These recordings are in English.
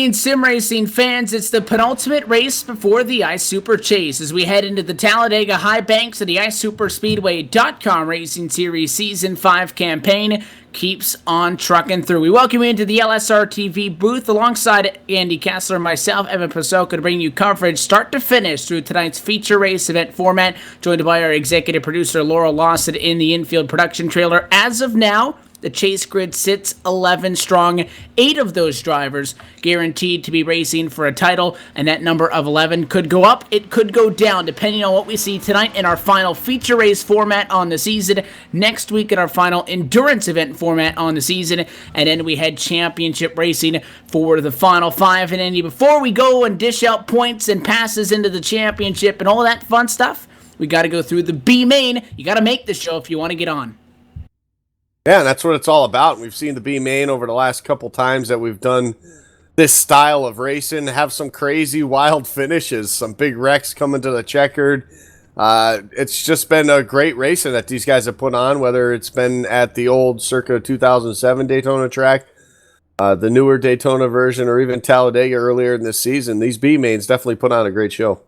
evening, sim racing fans. It's the penultimate race before the Ice Super Chase as we head into the Talladega High Banks of the iSuperspeedway.com Racing Series Season 5 campaign keeps on trucking through. We welcome you into the LSRTV booth alongside Andy Kessler and myself, Evan Pasoka, to bring you coverage start to finish through tonight's feature race event format, joined by our executive producer, Laurel Lawson, in the infield production trailer. As of now, the chase grid sits 11 strong. 8 of those drivers guaranteed to be racing for a title, and that number of 11 could go up, it could go down, depending on what we see tonight in our final feature race format on the season, next week in our final endurance event format on the season, and then we head championship racing for the final 5. And Andy, before we go and dish out points and passes into the championship and all that fun stuff, we got to go through the B main. You got to make the show if you want to get on. Yeah, and that's what it's all about. We've seen the B main over the last couple times that we've done this style of racing have some crazy wild finishes, some big wrecks coming to the checkered. It's just been a great racing that these guys have put on, whether it's been at the old circa 2007 Daytona track, the newer Daytona version, or even Talladega earlier in this season. These B mains definitely put on a great show.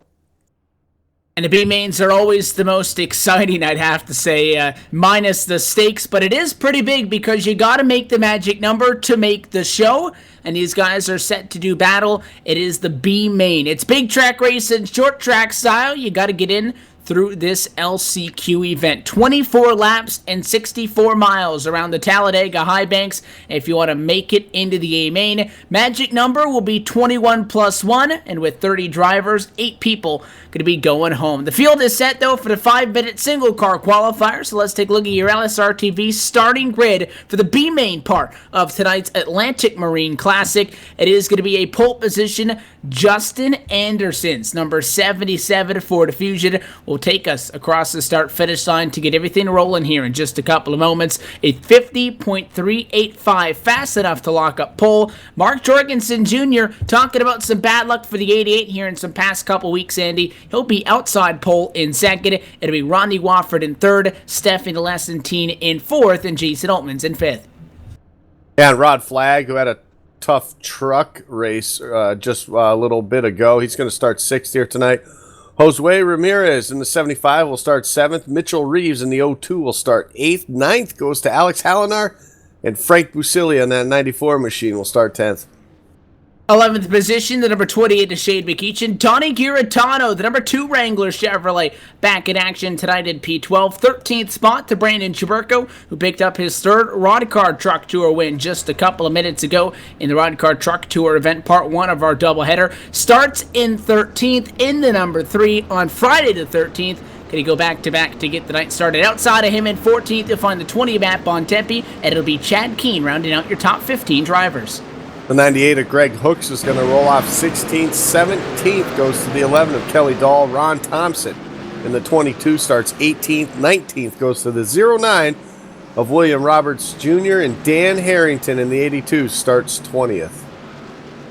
And the B-mains are always the most exciting, I'd have to say, minus the stakes. But it is pretty big because you got to make the magic number to make the show. And these guys are set to do battle. It is the B-main. It's big track racing, short track style. You got to get in through this LCQ event. 24 laps and 64 miles around the Talladega High Banks. If you want to make it into the A-main, magic number will be 21 plus 1, and with 30 drivers, 8 people going to be going home. The field is set, though, for the 5-minute single car qualifier, so let's take a look at your LSRTV starting grid for the B-main part of tonight's Atlantic Marine Classic. It is going to be a pole position. Justin Anderson's number 77 Ford Fusion will take us across the start-finish line to get everything rolling here in just a couple of moments. A 50.385, fast enough to lock up pole. Mark Jorgensen Jr. talking about some bad luck for the 88 here in some past couple weeks, Andy. He'll be outside pole in second. It'll be Rodney Wofford in third, Stefan Lesentine in fourth, and Jason Altman's in fifth. Yeah, and Rod Flagg, who had a tough truck race just a little bit ago, he's going to start 6th here tonight. Josue Ramirez in the 75 will start 7th. Mitchell Reeves in the 02 will start 8th. 9th goes to Alex Hallinar. And Frank Busilia in that 94 machine will start 10th. 11th position, the number 28 to Shade McEachin. Tony Giratano, the number 2 Wrangler Chevrolet, back in action tonight in P12. 13th spot to Brandon Chuberko, who picked up his 3rd Rod Car Truck Tour win just a couple of minutes ago in the Rod Car Truck Tour event, part 1 of our doubleheader. Starts in 13th in the number 3 on Friday the 13th. Can he go back-to-back to get the night started? Outside of him in 14th, you'll find the 20 map on Tempe, and it'll be Chad Keene rounding out your top 15 drivers. The 98 of Greg Hooks is going to roll off 16th. 17th goes to the 11 of Kelly Dahl. Ron Thompson in the 22 starts 18th. 19th goes to the 09 of William Roberts Jr. And Dan Harrington in the 82 starts 20th.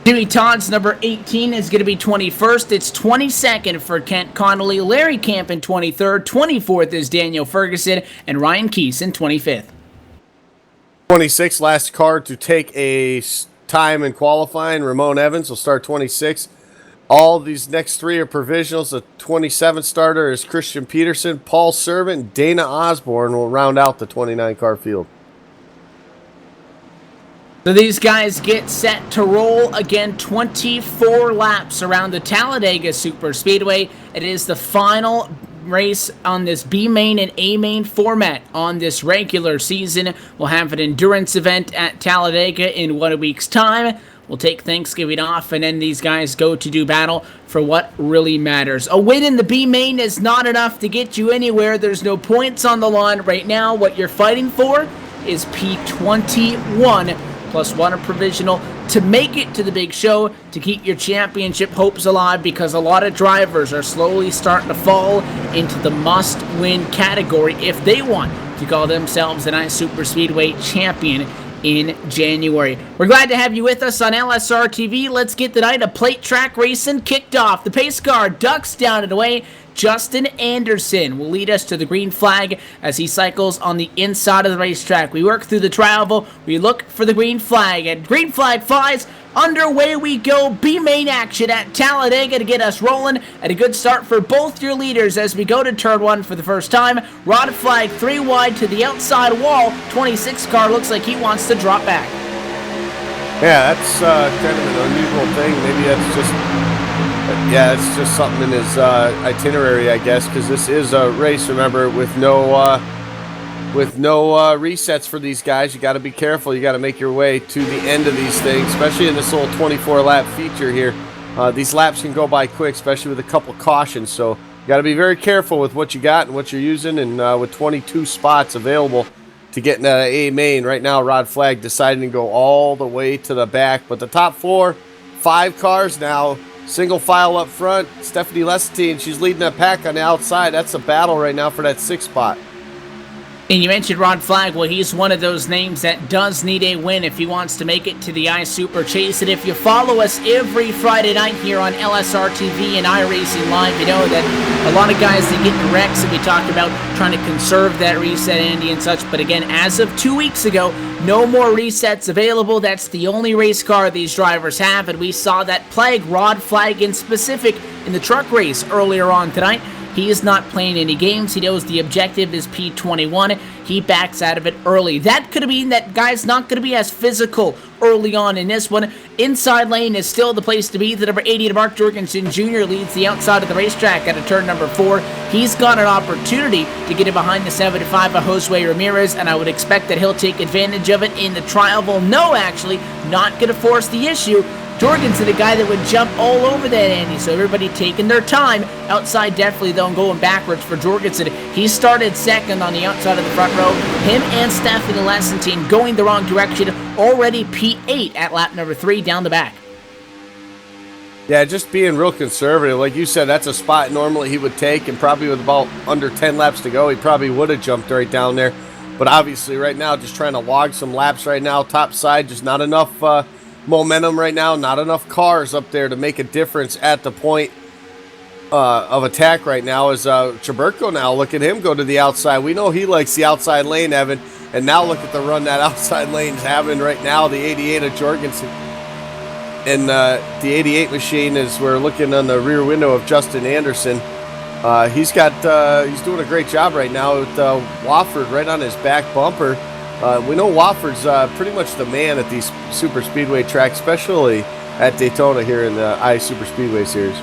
Jimmy Todd's number 18 is going to be 21st. It's 22nd for Kent Connolly. Larry Camp in 23rd. 24th is Daniel Ferguson. And Ryan Keese in 25th. 26th, last car to take a time in qualifying. Ramon Evans will start 26th. All these next 3 are provisionals. The 27th starter is Christian Peterson. Paul Servant, Dana Osborne will round out the 29 car field. So these guys get set to roll again. 24 laps around the Talladega Superspeedway. It is the final race on this B-main and A-main format on this regular season. We'll have an endurance event at Talladega in 1 week's time. We'll take Thanksgiving off, and then these guys go to do battle for what really matters. A win in the B-main is not enough to get you anywhere. There's no points on the line right now. What you're fighting for is P21 plus 1 a provisional to make it to the big show, to keep your championship hopes alive, because a lot of drivers are slowly starting to fall into the must-win category if they want to call themselves an iSuperspeedway champion in January. We're glad to have you with us on LSRTV. Let's get the night of plate track racing kicked off. The pace car ducks down and away. Justin Anderson will lead us to the green flag as he cycles on the inside of the racetrack. We work through the tri-oval. We look for the green flag, and green flag flies Underway we go. B-main action at Talladega to get us rolling. And a good start for both your leaders as we go to turn 1 for the first time. Rod flag 3 wide to the outside wall. 26 car looks like he wants to drop back. Yeah, that's kind of an unusual thing. Maybe that's just, it's just something in his itinerary, I guess, because this is a race, remember, with no resets for these guys. You got to be careful. You got to make your way to the end of these things, especially in this little 24-lap feature here. These laps can go by quick, especially with a couple cautions. So you got to be very careful with what you got and what you're using. And with 22 spots available to get in that A main right now, Rod Flag deciding to go all the way to the back. But the top 5 cars now, single file up front. Stephanie Lesentine, she's leading that pack on the outside. That's a battle right now for that 6th spot. And you mentioned Rod Flag. Well, he's one of those names that does need a win if he wants to make it to the iSuper Chase. And if you follow us every Friday night here on LSRTV and iRacing Live, you know that a lot of guys that get in wrecks, and we talked about trying to conserve that reset, Andy, and such. But again, as of 2 weeks ago, no more resets available. That's the only race car these drivers have, and we saw that plague Rod Flag in specific in the truck race earlier on tonight. He is not playing any games. He knows the objective is P21. He backs out of it early. That could mean that guy's not going to be as physical early on in this one. Inside lane is still the place to be. The number 80 to Mark Jorgensen Jr. leads the outside of the racetrack at a turn number 4. He's got an opportunity to get in behind the 75 of Josue Ramirez, and I would expect that he'll take advantage of it in the trial. No, actually, not going to force the issue. Jorgensen, a guy that would jump all over that, Andy, so everybody taking their time. Outside, definitely, though, going backwards for Jorgensen. He started second on the outside of the front row. Him and Stephanie Lesentine going the wrong direction. Already P8 at lap number 3 down the back. Yeah, just being real conservative. Like you said, that's a spot normally he would take, and probably with about under 10 laps to go, he probably would have jumped right down there. But obviously, right now, just trying to log some laps right now. Top side, just not enough momentum right now, not enough cars up there to make a difference at the point of attack right now. Is Chaburko now, look at him go to the outside. We know he likes the outside lane, Evan, and now look at the run that outside lane's having right now, the 88 of Jorgensen. And the 88 machine, as we're looking on the rear window of Justin Anderson, he's doing a great job right now with Wofford right on his back bumper. We know Wofford's pretty much the man at these super speedway tracks, especially at Daytona here in the iSuper Speedway Series.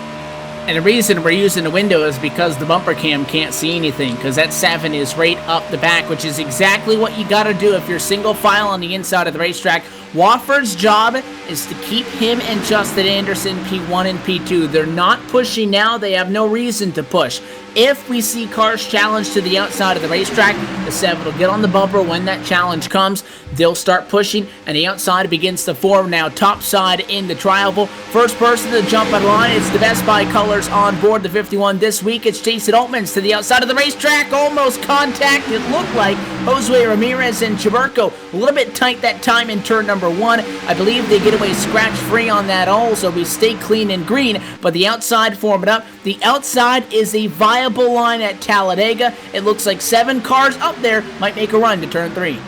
And the reason we're using the window is because the bumper cam can't see anything, because that 7 is right up the back, which is exactly what you got to do if you're single file on the inside of the racetrack. Wofford's job is to keep him and Justin Anderson P1 and P2. They're not pushing now. They have no reason to push. If we see cars challenged to the outside of the racetrack, the 7 will get on the bumper when that challenge comes. They'll start pushing, and the outside begins to form now. Top side in the tri-oval. First person to jump on line is the Best Buy colors on board the 51 this week. It's Jason Altman's to the outside of the racetrack. Almost contact, it looked like. Josue Ramirez and Chaburko. A little bit tight that time in turn number 1. I believe they get away scratch-free on that all, so we stay clean and green. But the outside forming up. The outside is a viable line at Talladega. It looks like 7 cars up there might make a run to turn 3.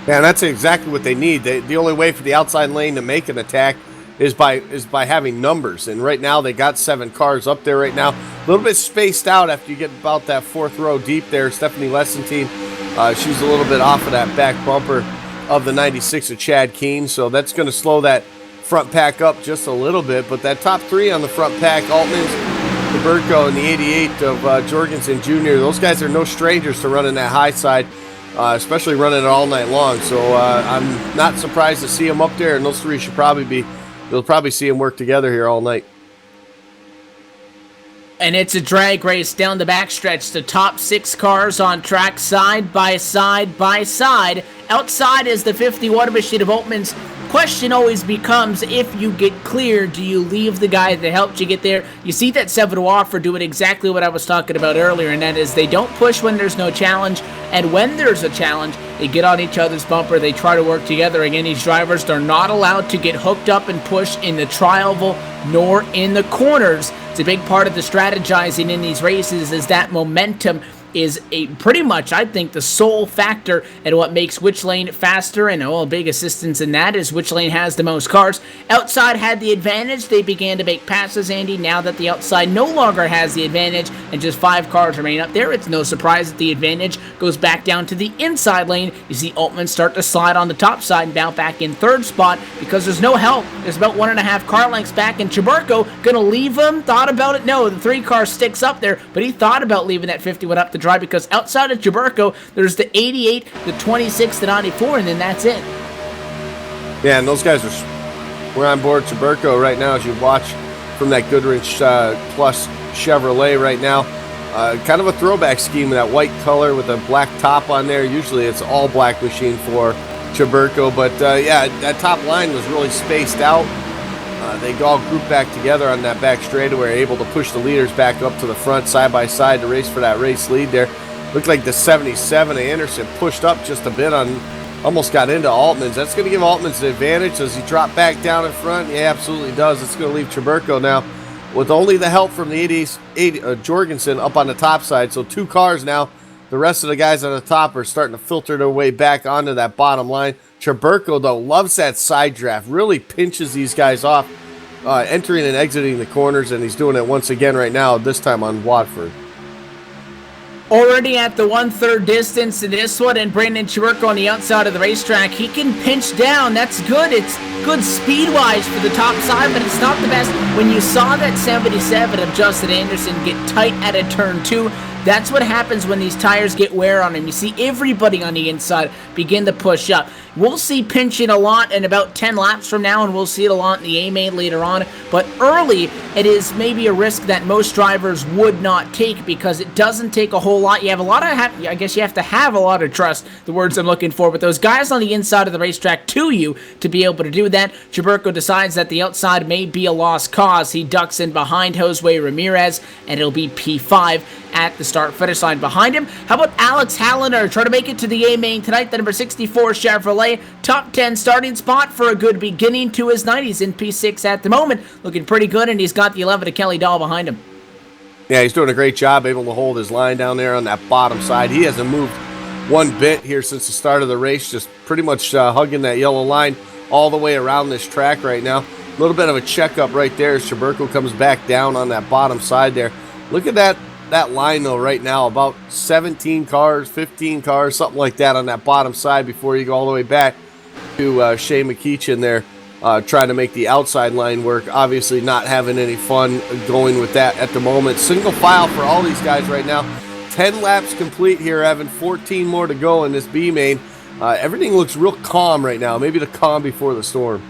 Yeah, that's exactly what they need. The only way for the outside lane to make an attack is by having numbers. And right now they got 7 cars up there right now. A little bit spaced out after you get about that 4th row deep there. Stephanie Lesentine, she's a little bit off of that back bumper of the 96 of Chad Keene. So that's going to slow that front pack up just a little bit. But that top 3 on the front pack, Altman's, Chaburko, and the 88 of Jorgensen Jr., those guys are no strangers to running that high side. Especially running it all night long. So I'm not surprised to see them up there, and those 3 should you'll probably see them work together here all night. And it's a drag race down the backstretch. The top 6 cars on track side by side by side. Outside is the 51 machine of Altman's. Question always becomes, if you get clear, do you leave the guy that helped you get there? You see that 7 offer doing exactly what I was talking about earlier, and that is they don't push when there's no challenge, and when there's a challenge, they get on each other's bumper, they try to work together. Again, these drivers are not allowed to get hooked up and push in the tri-oval nor in the corners. It's a big part of the strategizing in these races is that momentum is a pretty much, I think, the sole factor in what makes which lane faster, and a big assistance in that is which lane has the most cars. Outside had the advantage. They began to make passes, Andy. Now that the outside no longer has the advantage and just 5 cars remain up there, it's no surprise that the advantage goes back down to the inside lane. You see Altman start to slide on the top side and bounce back in 3rd spot because there's no help. There's about 1.5 car lengths back, and Chaburko gonna leave him? Thought about it? No, the 3 car sticks up there, but he thought about leaving that 51 up to dry because outside of Chaburko, there's the 88, the 26, the 94, and then that's it. Yeah, and those guys we're on board Chaburko right now as you watch from that Goodrich Plus Chevrolet right now. Kind of a throwback scheme, that white color with a black top on there. Usually it's all black machine for Chaburko, but yeah, that top line was really spaced out. They all grouped back together on that back straightaway, able to push the leaders back up to the front side by side to race for that race lead there. Looked like the 77 of Anderson pushed up just a bit on, almost got into Altman's. That's going to give Altman's the advantage. Does he drop back down in front? Yeah, absolutely does. It's going to leave Chaburko now with only the help from the 88 Jorgensen up on the top side. So 2 cars now. The rest of the guys on the top are starting to filter their way back onto that bottom line. Chaburko, though, loves that side draft. Really pinches these guys off, entering and exiting the corners, and he's doing it once again right now, this time on Watford. Already at the 1/3 distance in this one, and Brandon Chaburko on the outside of the racetrack. He can pinch down. That's good. It's good speed-wise for the top side, but it's not the best. When you saw that 77 of Justin Anderson get tight at a turn 2, that's what happens when these tires get wear on them. You see everybody on the inside begin to push up. We'll see pinching a lot in about 10 laps from now, and we'll see it a lot in the A-main later on. But early, it is maybe a risk that most drivers would not take because it doesn't take a whole lot. You have a lot of, I guess you have to have a lot of trust, the words I'm looking for, but those guys on the inside of the racetrack to you to be able to do that. Chaburko decides that the outside may be a lost cause. He ducks in behind Josue Ramirez, and it'll be P5 at the start-finish line behind him. How about Alex Halliner trying to make it to the A-main tonight? The number 64 Chevrolet, top 10 starting spot for a good beginning to his night. He's in P6 at the moment, looking pretty good, and he's got the 11 of Kelly Dahl behind him. Yeah, he's doing a great job, able to hold his line down there on that bottom side. He hasn't moved one bit here since the start of the race, just pretty much hugging that yellow line all the way around this track right now. A little bit of a checkup right there as Chaburko comes back down on that bottom side there. Look at that line, though, right now, about 17 cars, 15 cars, something like that on that bottom side before you go all the way back to Shea McEachin there, trying to make the outside line work. Obviously not having any fun going with that at the moment. Single file for all these guys right now. 10 laps complete here, Evan. 14 more to go in this B-main. Everything looks real calm right now, maybe the calm before the storm.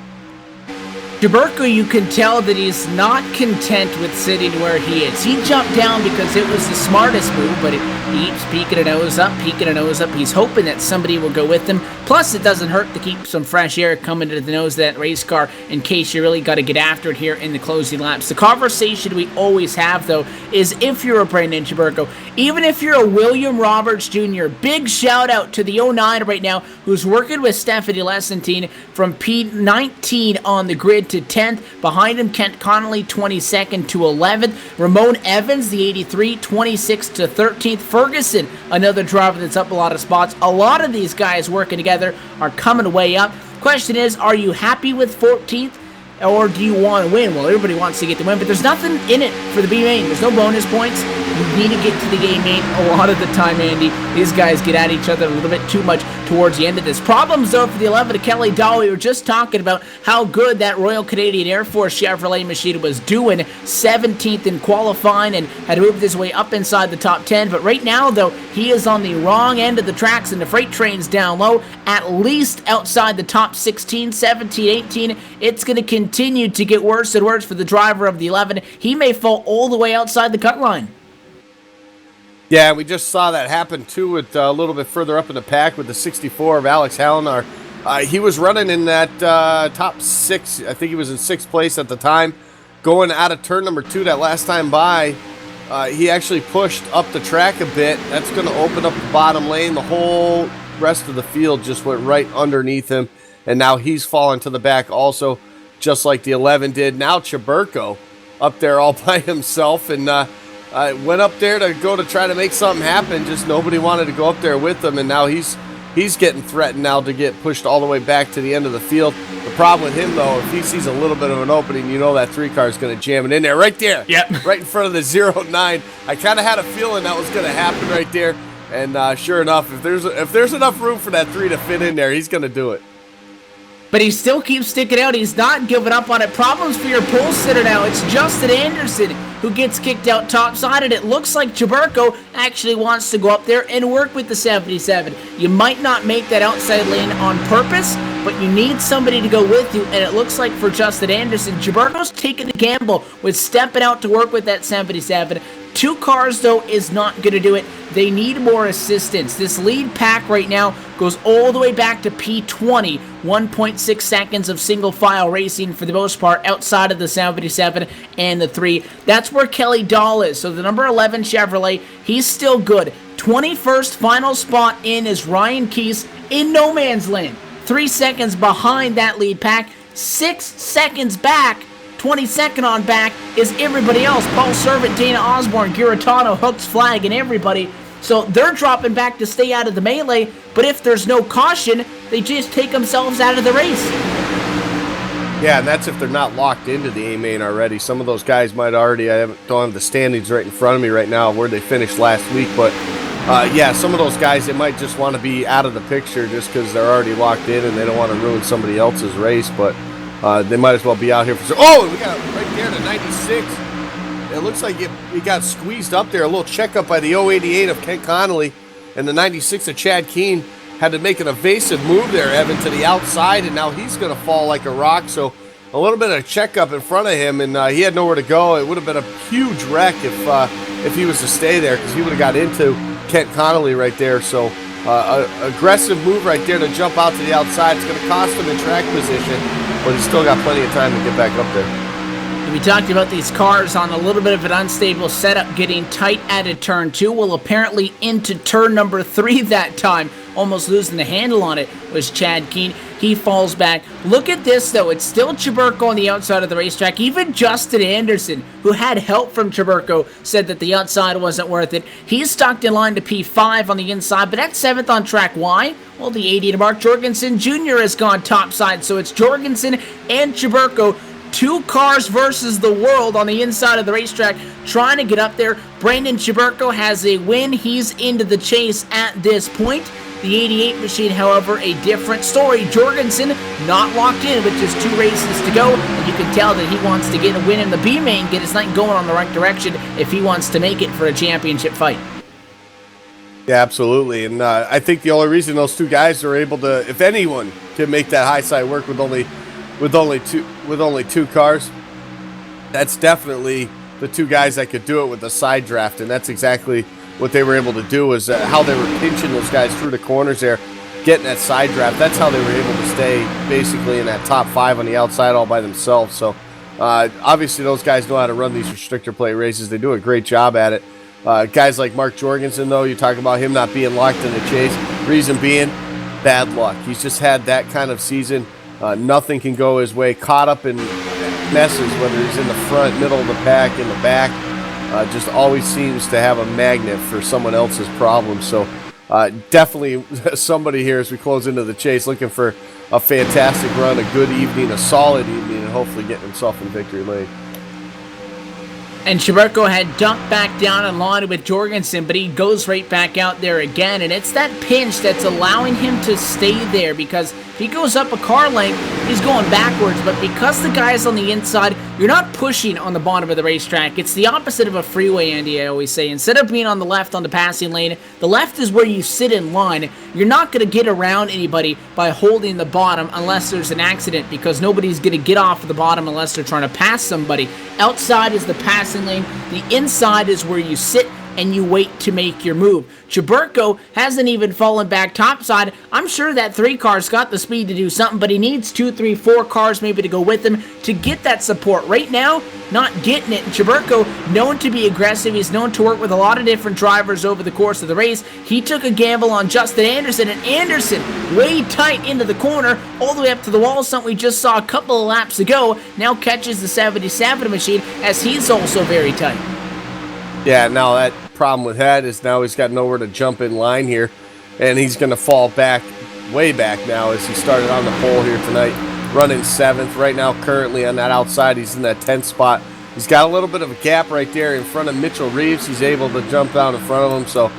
Chaburko, you can tell that he's not content with sitting where he is. He jumped down because it was the smartest move, but he keeps peeking a nose up, peeking a nose up. He's hoping that somebody will go with him. Plus, it doesn't hurt to keep some fresh air coming to the nose of that race car in case you really got to get after it here in the closing laps. The conversation we always have, though, is if you're a Brandon Chaburko, even if you're a William Roberts Jr., big shout out to the 09 right now who's working with Stephanie Lesentine from P19 on the grid to 10th. Behind him, Kent Connolly, 22nd to 11th. Ramon Evans, the 83, 26th to 13th. Ferguson, another driver that's up a lot of spots. A lot of these guys working together are coming way up. Question is, are you happy with 14th? Or do you want to win? Well, everybody wants to get the win, but there's nothing in it for the B-main. There's no bonus points. You need to get to the A-main a lot of the time, Andy. These guys get at each other a little bit too much towards the end of this. Problems, though, for the 11 of Kelly Dahl. We were just talking about how good that Royal Canadian Air Force Chevrolet machine was doing. 17th in qualifying and had moved his way up inside the top 10. But right now, though, he is on the wrong end of the tracks and the freight train's down low, at least outside the top 16, 17, 18. It's going to continue to get worse and worse for the driver of the 11. He may fall all the way outside the cut line. Yeah, we just saw that happen, too, with a little bit further up in the pack with the 64 of Alex Hallinar. He was running in that top 6. I think he was in 6th place at the time. Going out of turn number 2 that last time by, he actually pushed up the track a bit. That's going to open up the bottom lane. The whole rest of the field just went right underneath him, and now he's fallen to the back also, just like the 11 did. Now Chaburko up there all by himself, and went up there to go to try to make something happen. Just nobody wanted to go up there with him, and now he's getting threatened now to get pushed all the way back to the end of the field. The problem with him, though, if he sees a little bit of an opening, you know that 3 car is going to jam it in there right there. Yep. Right in front of the 0-9. I kind of had a feeling that was going to happen right there, and sure enough, if there's enough room for that 3 to fit in there, he's going to do it. But he still keeps sticking out. He's not giving up on it. Problems for your pole sitter now. It's Justin Anderson who gets kicked out topside, and it looks like Chaburko actually wants to go up there and work with the 77. You might not make that outside lane on purpose, but you need somebody to go with you, and it looks like for Justin Anderson, Chaburko's taking the gamble with stepping out to work with that 77. 2 cars, though, is not going to do it. They need more assistance. This lead pack right now goes all the way back to P20, 1.6 seconds of single file racing for the most part outside of the 77 and the 3. That's where Kelly Dahl is. So the number 11 Chevrolet, he's still good. 21st final spot in is Ryan Keese in no man's land. 3 seconds behind that lead pack, 6 seconds back. 22nd on back is everybody else. Paul Servant, Dana Osborne, Giratano, Hooks, Flag, and everybody. So they're dropping back to stay out of the melee, but if there's no caution, they just take themselves out of the race. Yeah, and that's if they're not locked into the A-main already. Some of those guys might already, don't have the standings right in front of me right now where they finished last week, but yeah, some of those guys, they might just want to be out of the picture just because they're already locked in and they don't want to ruin somebody else's race, but they might as well be out here for. Oh, we got right there to 96. It looks like he got squeezed up there. A little checkup by the 088 of Kent Connolly, and the 96 of Chad Keene had to make an evasive move there, Evan, to the outside, and now he's going to fall like a rock. So a little bit of checkup in front of him, and he had nowhere to go. It would have been a huge wreck if he was to stay there, because he would have got into Kent Connolly right there. So aggressive move right there to jump out to the outside. It's going to cost him in track position, but he's still got plenty of time to get back up there. We talked about these cars on a little bit of an unstable setup, getting tight at a turn 2. Well, apparently into turn number 3 that time, almost losing the handle on it, was Chad Keene. He falls back. Look at this, though. It's still Chaburko on the outside of the racetrack. Even Justin Anderson, who had help from Chaburko, said that the outside wasn't worth it. He's stuck in line to P5 on the inside, but that's 7th on track. Why? Well, the 80 to Mark Jorgensen Jr. has gone topside, so it's Jorgensen and Chaburko. 2 cars versus the world on the inside of the racetrack, trying to get up there. Brandon Chaburko has a win. He's into the chase at this point. The 88 machine, however, a different story. Jorgensen not locked in with just 2 races to go, and you can tell that he wants to get a win in the B main, get his night going on the right direction if he wants to make it for a championship fight. Yeah, absolutely, and I think the only reason those 2 guys are able to, if anyone can make that high side work with only 2 cars, that's definitely the 2 guys that could do it with the side draft, and that's exactly what they were able to do, is how they were pinching those guys through the corners there, getting that side draft. That's how they were able to stay basically in that top 5 on the outside all by themselves. So obviously those guys know how to run these restrictor plate races. They do a great job at it. Guys like Mark Jorgensen, though, you talk about him not being locked in the chase. Reason being, bad luck. He's just had that kind of season. Nothing can go his way. Caught up in messes, whether he's in the front, middle of the pack, in the back. Just always seems to have a magnet for someone else's problems. So definitely somebody here as we close into the chase looking for a fantastic run, a good evening, a solid evening, and hopefully getting himself in victory lane. And Chaburko had dumped back down in line with Jorgensen, but he goes right back out there again, and it's that pinch that's allowing him to stay there, because if he goes up a car length, he's going backwards, but because the guy's on the inside, you're not pushing on the bottom of the racetrack. It's the opposite of a freeway, Andy, I always say. Instead of being on the left on the passing lane, the left is where you sit in line. You're not going to get around anybody by holding the bottom unless there's an accident, because nobody's going to get off of the bottom unless they're trying to pass somebody. Outside is the passing lane. The inside is where you sit and you wait to make your move. Chaburko hasn't even fallen back topside. I'm sure that 3 car's got the speed to do something, but he needs 2, 3, 4 cars maybe to go with him to get that support. Right now, not getting it. Chaburko, known to be aggressive. He's known to work with a lot of different drivers over the course of the race. He took a gamble on Justin Anderson, and Anderson way tight into the corner, all the way up to the wall, something we just saw a couple of laps ago. Now catches the 77 machine as he's also very tight. Yeah, now that problem with that is now he's got nowhere to jump in line here, and he's going to fall back, way back now as he started on the pole here tonight, running 7th. Right now, currently on that outside, he's in that 10th spot. He's got a little bit of a gap right there in front of Mitchell Reeves. He's able to jump down in front of him, so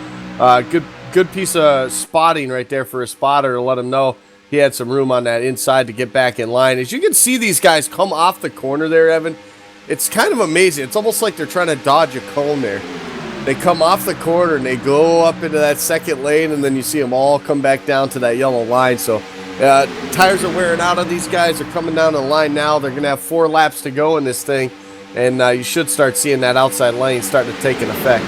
good piece of spotting right there for a spotter to let him know he had some room on that inside to get back in line. As you can see these guys come off the corner there, Evan, it's kind of amazing. It's almost like they're trying to dodge a cone there. They come off the corner and they go up into that second lane, and then you see them all come back down to that yellow line. So tires are wearing out on these guys. They're coming down the line now. They're going to have 4 laps to go in this thing, and you should start seeing that outside lane start to take an effect.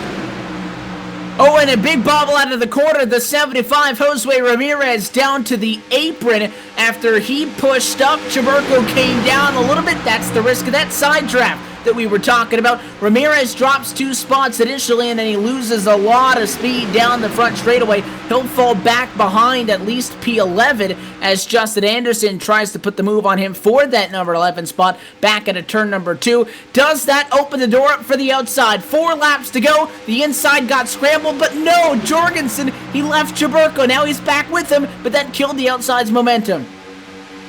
Oh, and a big bobble out of the corner. The 75, Josue Ramirez, down to the apron after he pushed up. Chaburko came down a little bit. That's the risk of that side draft that we were talking about. Ramirez drops 2 spots initially, and then he loses a lot of speed down the front straightaway. He'll fall back behind at least P11 as Justin Anderson tries to put the move on him for that number 11 spot back at a turn number 2. Does that open the door up for the outside? 4 laps to go. The inside got scrambled, but no, Jorgensen, he left Chaburko. Now he's back with him, but that killed the outside's momentum.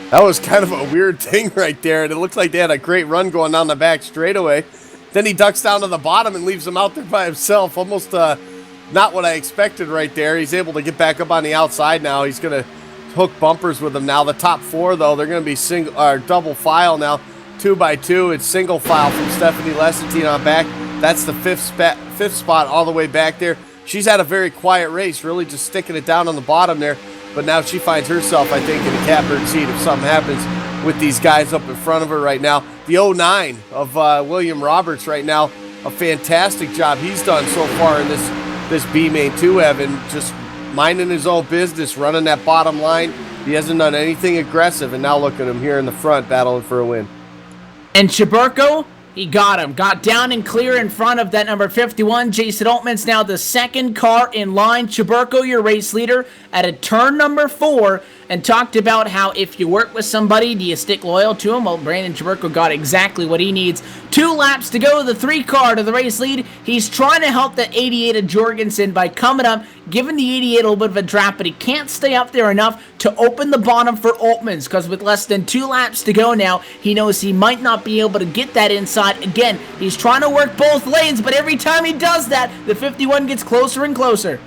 That was kind of a weird thing right there, and it looked like they had a great run going down the back straightaway. Then he ducks down to the bottom and leaves him out there by himself. Almost not what I expected right there. He's able to get back up on the outside now. He's going to hook bumpers with him now. The top 4, though, they're going to be double file now, 2 by 2. It's single file from Stephanie Lesentine on back. That's the 5th spot all the way back there. She's had a very quiet race, really just sticking it down on the bottom there. But now she finds herself, I think, in a catbird seat if something happens with these guys up in front of her right now. The 09 of William Roberts right now, a fantastic job he's done so far in this B-Main 2, Evan, just minding his own business, running that bottom line. He hasn't done anything aggressive, and now look at him here in the front battling for a win. And Chaburko, he got him. Got down and clear in front of that number 51. Jason Altman's now the 2nd car in line. Chaburko, your race leader, at a turn number 4, and talked about how if you work with somebody, do you stick loyal to him? Well, Brandon Chaburko got exactly what he needs. 2 laps to go, the 3 car to the race lead. He's trying to help that 88 of Jorgensen by coming up, giving the 88 a little bit of a drop, but he can't stay up there enough to open the bottom for Altman's, because with less than 2 laps to go now, he knows he might not be able to get that inside. Again, he's trying to work both lanes, but every time he does that, the 51 gets closer and closer.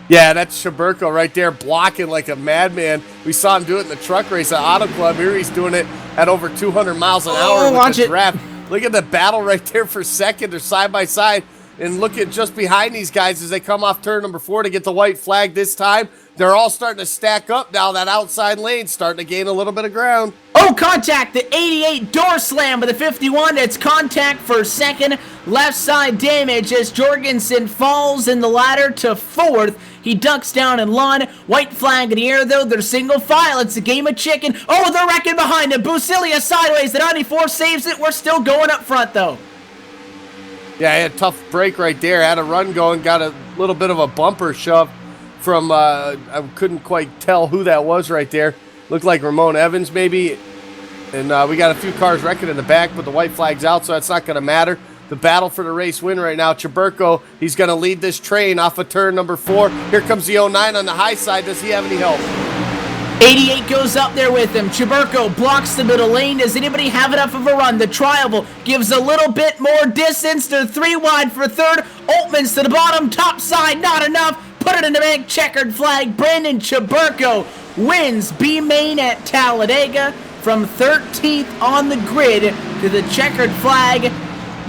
Yeah, that's Chaburko right there blocking like a madman. We saw him do it in the truck race at Auto Club. Here he's doing it at over 200 miles an hour with the draft. Look at the battle right there for second. They're side by side. And look at just behind these guys as they come off turn number 4 to get the white flag this time. They're all starting to stack up now. That outside lane starting to gain a little bit of ground. Oh, contact. The 88 door slam by the 51. It's contact for second. Left side damage as Jorgensen falls in the ladder to 4th. He ducks down in line. White flag in the air, though. They're single file. It's a game of chicken. Oh, they're wrecking behind him. Busilia sideways. The 94 saves it. We're still going up front, though. Yeah, he had a tough break right there. Had a run going. Got a little bit of a bumper shove from, I couldn't quite tell who that was right there. Looked like Ramon Evans, maybe. And we got a few cars wrecking in the back, but the white flag's out, so that's not going to matter. The battle for the race win right now. Chaburko, he's going to lead this train off of turn number 4. Here comes the 09 on the high side. Does he have any help? 88 goes up there with him. Chaburko blocks the middle lane. Does anybody have enough of a run? The Triable gives a little bit more distance. They're 3 wide for 3rd. Altman's to the bottom. Top side, not enough. Put it in the bank. Checkered flag. Brandon Chaburko wins B-Main at Talladega from 13th on the grid to the checkered flag.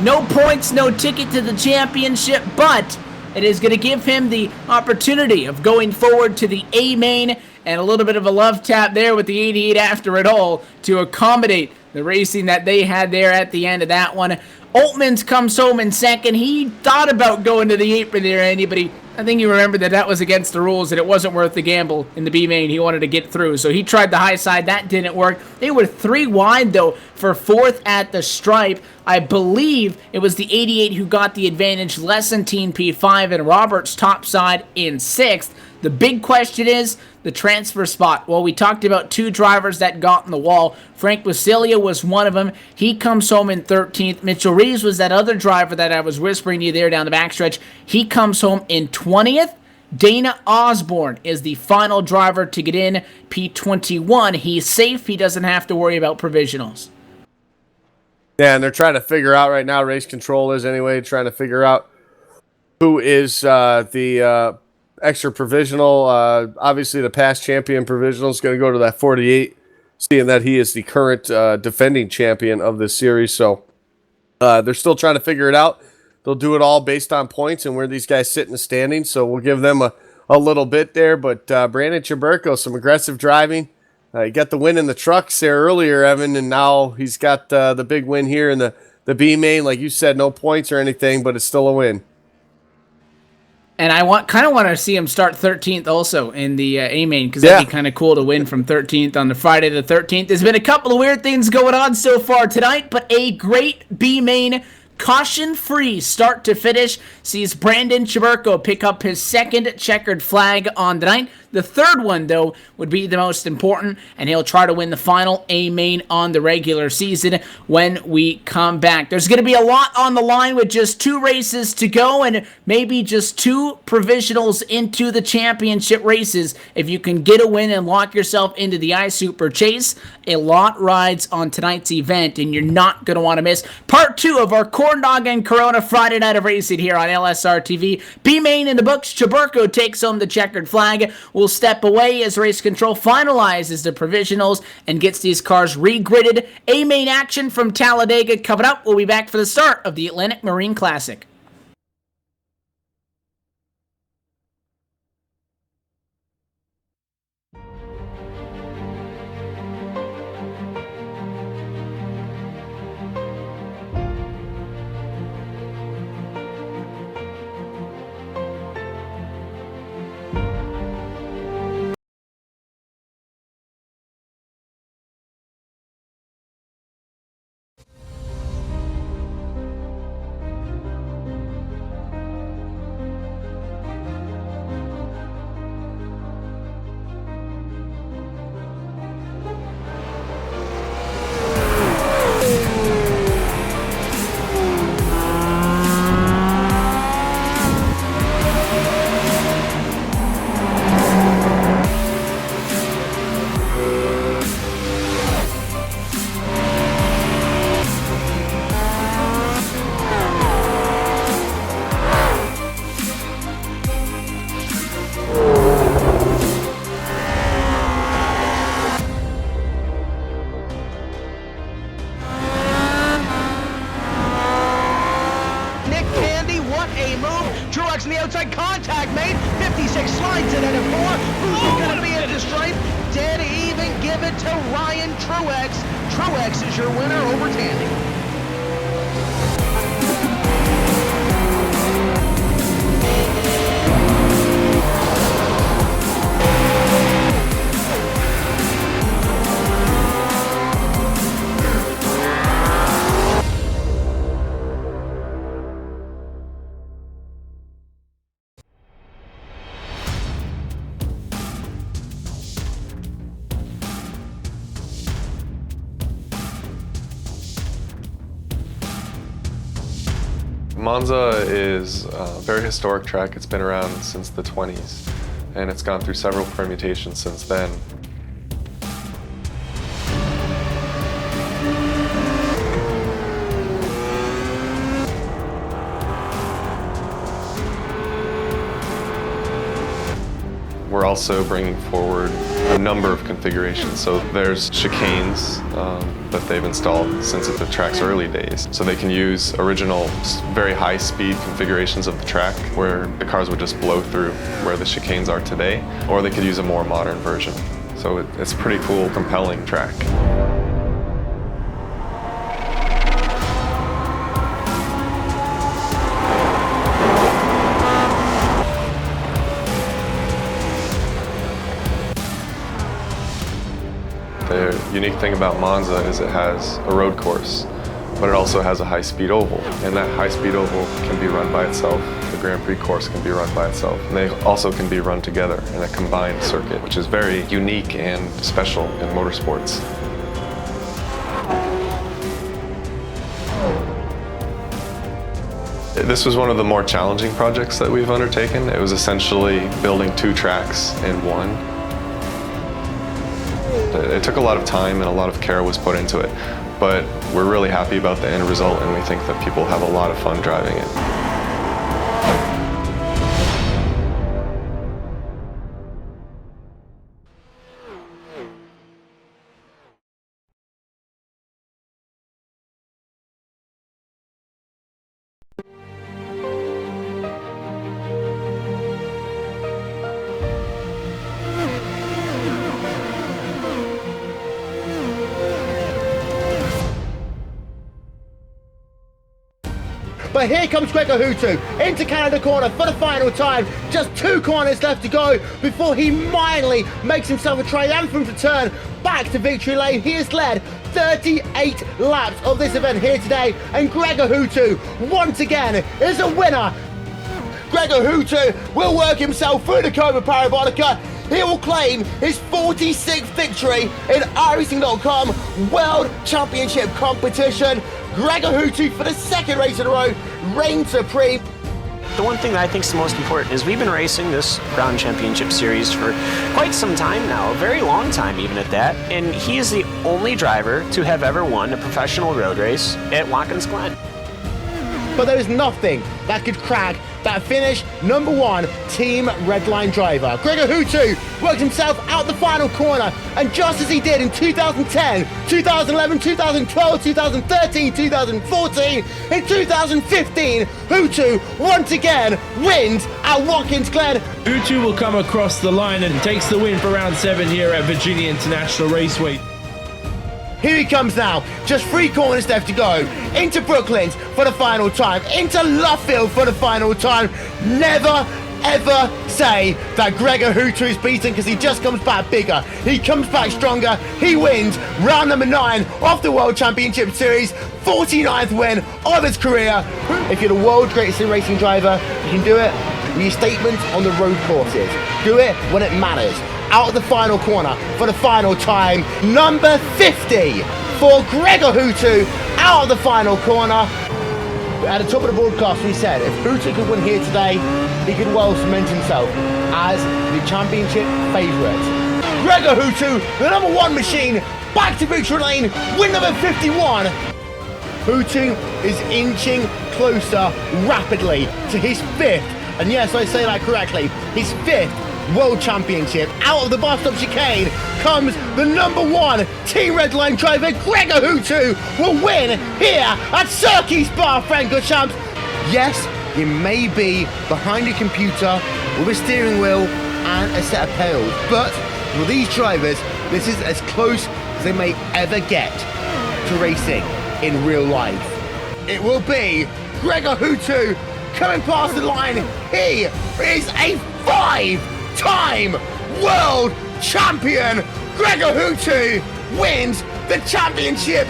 No points, no ticket to the championship, but it is going to give him the opportunity of going forward to the A-Main, and a little bit of a love tap there with the 88 after it all to accommodate the racing that they had there at the end of that one. Altman's comes home in second. He thought about going to the apron there, Andy, but I think he remembered that was against the rules and it wasn't worth the gamble in the B-Main. He wanted to get through, so he tried the high side. That didn't work. They were 3 wide, though, for 4th at the stripe. I believe it was the 88 who got the advantage. Lesentine P5 and Roberts top side in 6th. The big question is the transfer spot. Well, we talked about 2 drivers that got in the wall. Frank Wasilia was one of them. He comes home in 13th. Mitchell Reeves was that other driver that I was whispering to you there down the backstretch. He comes home in 20th. Dana Osborne is the final driver to get in, P21. He's safe. He doesn't have to worry about provisionals. Yeah, and they're trying to figure out right now, race control is anyway, trying to figure out who is the extra provisional. Obviously, the past champion provisional is going to go to that 48, seeing that he is the current defending champion of this series. So they're still trying to figure it out. They'll do it all based on points and where these guys sit in the standings. So we'll give them a little bit there. But Brandon Chaburko, some aggressive driving. He got the win in the trucks there earlier, Evan, and now he's got the big win here in the B main. Like you said, no points or anything, but it's still a win. And I kind of want to see him start 13th also in the A main, because that'd be kind of cool to win from 13th on the Friday the 13th. There's been a couple of weird things going on so far tonight, but a great B main caution-free start to finish sees Brandon Chaburko pick up his second checkered flag on the night. The third one, though, would be the most important, and he'll try to win the final A main on the regular season when we come back. There's going to be a lot on the line with just 2 races to go and maybe just 2 provisionals into the championship races. If you can get a win and lock yourself into the iSuper Chase, a lot rides on tonight's event, and you're not going to want to miss part 2 of our Corn Dog and Corona Friday night of racing here on LSRTV. B main in the books. Chaburko takes home the checkered flag. We'll step away as race control finalizes the provisionals and gets these cars regridded. A main action from Talladega coming up. We'll be back for the start of the Atlantic Marine Classic. On the outside, contact made. 56 slides it at a 4. Who's going to be at the stripe? Dead even. Give it to Ryan Truex. Truex is your winner over Tandy. Monza is a very historic track. It's been around since the 20s, and it's gone through several permutations since then. We're also bringing forward a number of configurations. So there's chicanes that they've installed since the track's early days. So they can use original, very high-speed configurations of the track where the cars would just blow through where the chicanes are today, or they could use a more modern version. So it's a pretty cool, compelling track. The unique thing about Monza is it has a road course, but it also has a high-speed oval, and that high-speed oval can be run by itself. The Grand Prix course can be run by itself, and they also can be run together in a combined circuit, which is very unique and special in motorsports. This was one of the more challenging projects that we've undertaken. It was essentially building 2 tracks in one. It took a lot of time and a lot of care was put into it, but we're really happy about the end result, and we think that people have a lot of fun driving it. But here comes Gregor Hutu into Canada corner for the final time. Just 2 corners left to go before he finally makes himself a triumphant return back to victory lane. He has led 38 laps of this event here today, and Gregor Hutu once again is a winner. Gregor Hutu will work himself through the Cobra Parabolica. He will claim his 46th victory in iRacing.com World Championship competition. Gregor Hutu, for the 2nd race in a row, reigns supreme. The one thing that I think is the most important is we've been racing this Ground Championship Series for quite some time now, a very long time even at that, and he is the only driver to have ever won a professional road race at Watkins Glen. But there is nothing that could crack that finish number 1 Team Redline driver. Gregor Hutu worked himself out the final corner, and just as he did in 2010, 2011, 2012, 2013, 2014, in 2015, Hutu once again wins at Watkins Glen. Hutu will come across the line and takes the win for round 7 here at Virginia International Raceway. Here he comes now, just 3 corners left to go, into Brooklands for the final time, into Luffield for the final time. Never ever say that Gregor Hutu is beaten, because he just comes back bigger, he comes back stronger. He wins round number 9 of the World Championship Series, 49th win of his career. If you're the world's greatest sim racing driver, you can do it with your statements on the road courses. Do it when it matters. Out of the final corner for the final time, number 50 for Gregor Hutu, out of the final corner. At the top of the broadcast, we said if Hutu could win here today, he could well cement himself as the championship favourite. Gregor Hutu, the number 1 machine, back to victory lane, win number 51. Hutu is inching closer rapidly to his 5th, and yes, I say that correctly, his 5th World Championship. Out of the bus stop chicane comes the number 1 Team Redline driver. Gregor Hutu will win here at Circuit Spa Francorchamps. Yes, you may be behind a computer with a steering wheel and a set of pedals, but for these drivers, this is as close as they may ever get to racing in real life. It will be Gregor Hutu coming past the line. He is a 5-time world champion. Gregor Hutu wins the championship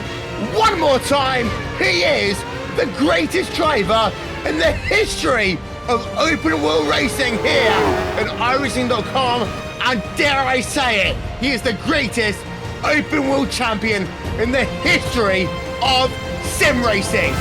one more time. He is the greatest driver in the history of open wheel racing here at iRacing.com, and dare I say it, he is the greatest open wheel champion in the history of sim racing.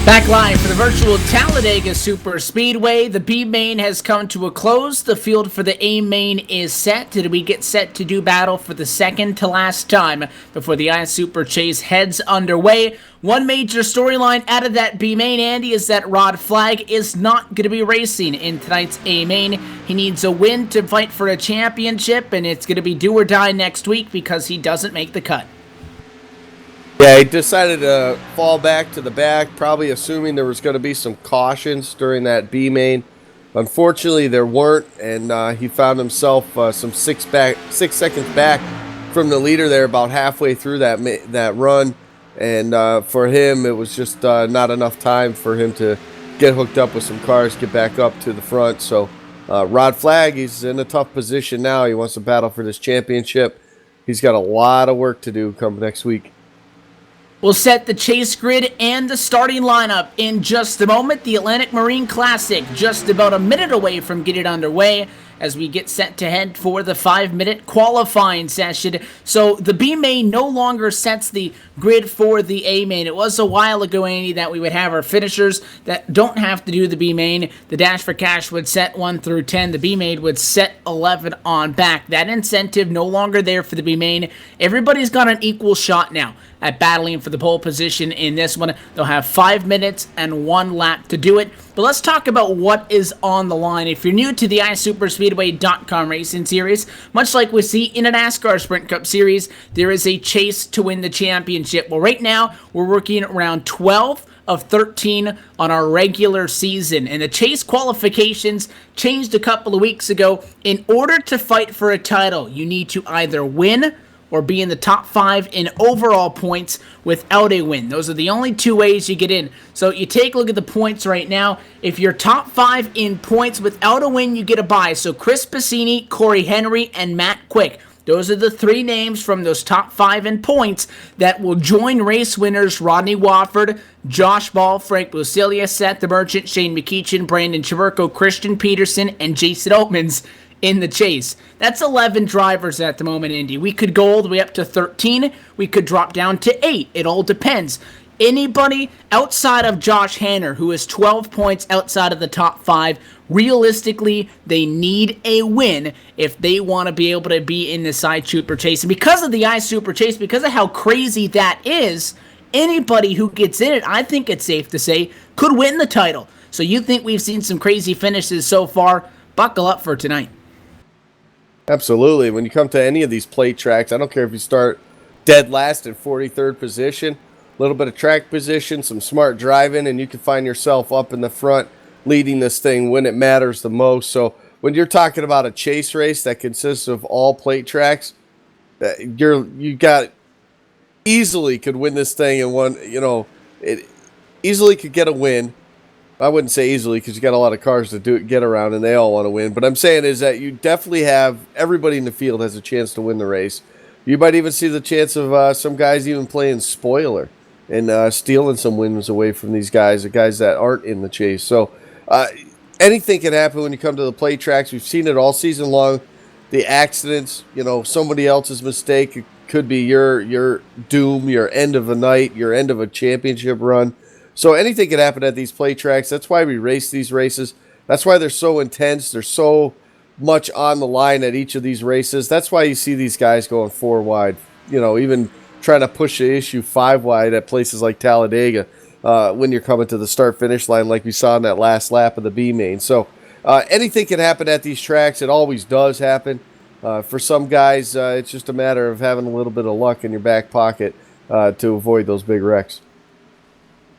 Back live for the virtual Talladega Super Speedway. The B main has come to a close. The field for the A main is set. And we get set to do battle for the second to last time before the I Super Chase heads underway. One major storyline out of that B main, Andy, is that Rod Flag is not going to be racing in tonight's A main. He needs a win to fight for a championship, and it's going to be do or die next week because he doesn't make the cut. Yeah, he decided to fall back to the back, probably assuming there was going to be some cautions during that B main. Unfortunately, there weren't, and he found himself some 6 seconds back from the leader there, about halfway through that run. And for him, it was just not enough time for him to get hooked up with some cars, get back up to the front. So Rod Flag, he's in a tough position now. He wants to battle for this championship. He's got a lot of work to do come next week. We'll set the chase grid and the starting lineup in just a moment. The Atlantic Marine Classic just about a minute away from getting underway as we get set to head for the 5-minute qualifying session. So the B main no longer sets the grid for the A main. It was a while ago, Andy, that we would have our finishers that don't have to do the B main. The Dash for Cash would set 1 through 10. The B main would set 11 on back. That incentive no longer there for the B main. Everybody's got an equal shot now at battling for the pole position in this one. They'll have 5 minutes and 1 lap to do it. But let's talk about what is on the line. If you're new to the iSuperspeedway.com racing series, much like we see in a NASCAR Sprint Cup series, there is a chase to win the championship. Well, right now, we're working around 12 of 13 on our regular season. And the chase qualifications changed a couple of weeks ago. In order to fight for a title, you need to either win or be in the top 5 in overall points without a win. Those are the only 2 ways you get in. So you take a look at the points right now. If you're top 5 in points without a win, you get a bye. So Chris Passini, Corey Henry, and Matt Quick. Those are the 3 names from those top 5 in points that will join race winners Rodney Wofford, Josh Ball, Frank Busilia, Seth the Merchant, Shane McEachin, Brandon Chiverko, Christian Peterson, and Jason Oatmans in the chase. That's 11 drivers at the moment, Indy. We could go all the way up to 13. We could drop down to 8. It all depends. Anybody outside of Josh Hanner, who is 12 points outside of the top 5, realistically, they need a win if they want to be able to be in the side Super Chase. And because of the iSuper Chase, because of how crazy that is, anybody who gets in it, I think it's safe to say, could win the title. So you think we've seen some crazy finishes so far? Buckle up for tonight. Absolutely. When you come to any of these plate tracks, I don't care if you start dead last in 43rd position, a little bit of track position, some smart driving, and you can find yourself up in the front leading this thing when it matters the most. So when you're talking about a chase race that consists of all plate tracks, you got easily could win this thing in one, it easily could get a win. I wouldn't say easily because you got a lot of cars to get around and they all want to win. But I'm saying is that you definitely have everybody in the field has a chance to win the race. You might even see the chance of some guys even playing spoiler and stealing some wins away from these guys, the guys that aren't in the chase. So anything can happen when you come to the plate tracks. We've seen it all season long. The accidents, somebody else's mistake. It could be your doom, your end of a night, your end of a championship run. So anything can happen at these plate tracks. That's why we race these races. That's why they're so intense. There's so much on the line at each of these races. That's why you see these guys going 4 wide, even trying to push the issue 5 wide at places like Talladega when you're coming to the start-finish line like we saw in that last lap of the B main. So anything can happen at these tracks. It always does happen. For some guys, it's just a matter of having a little bit of luck in your back pocket to avoid those big wrecks.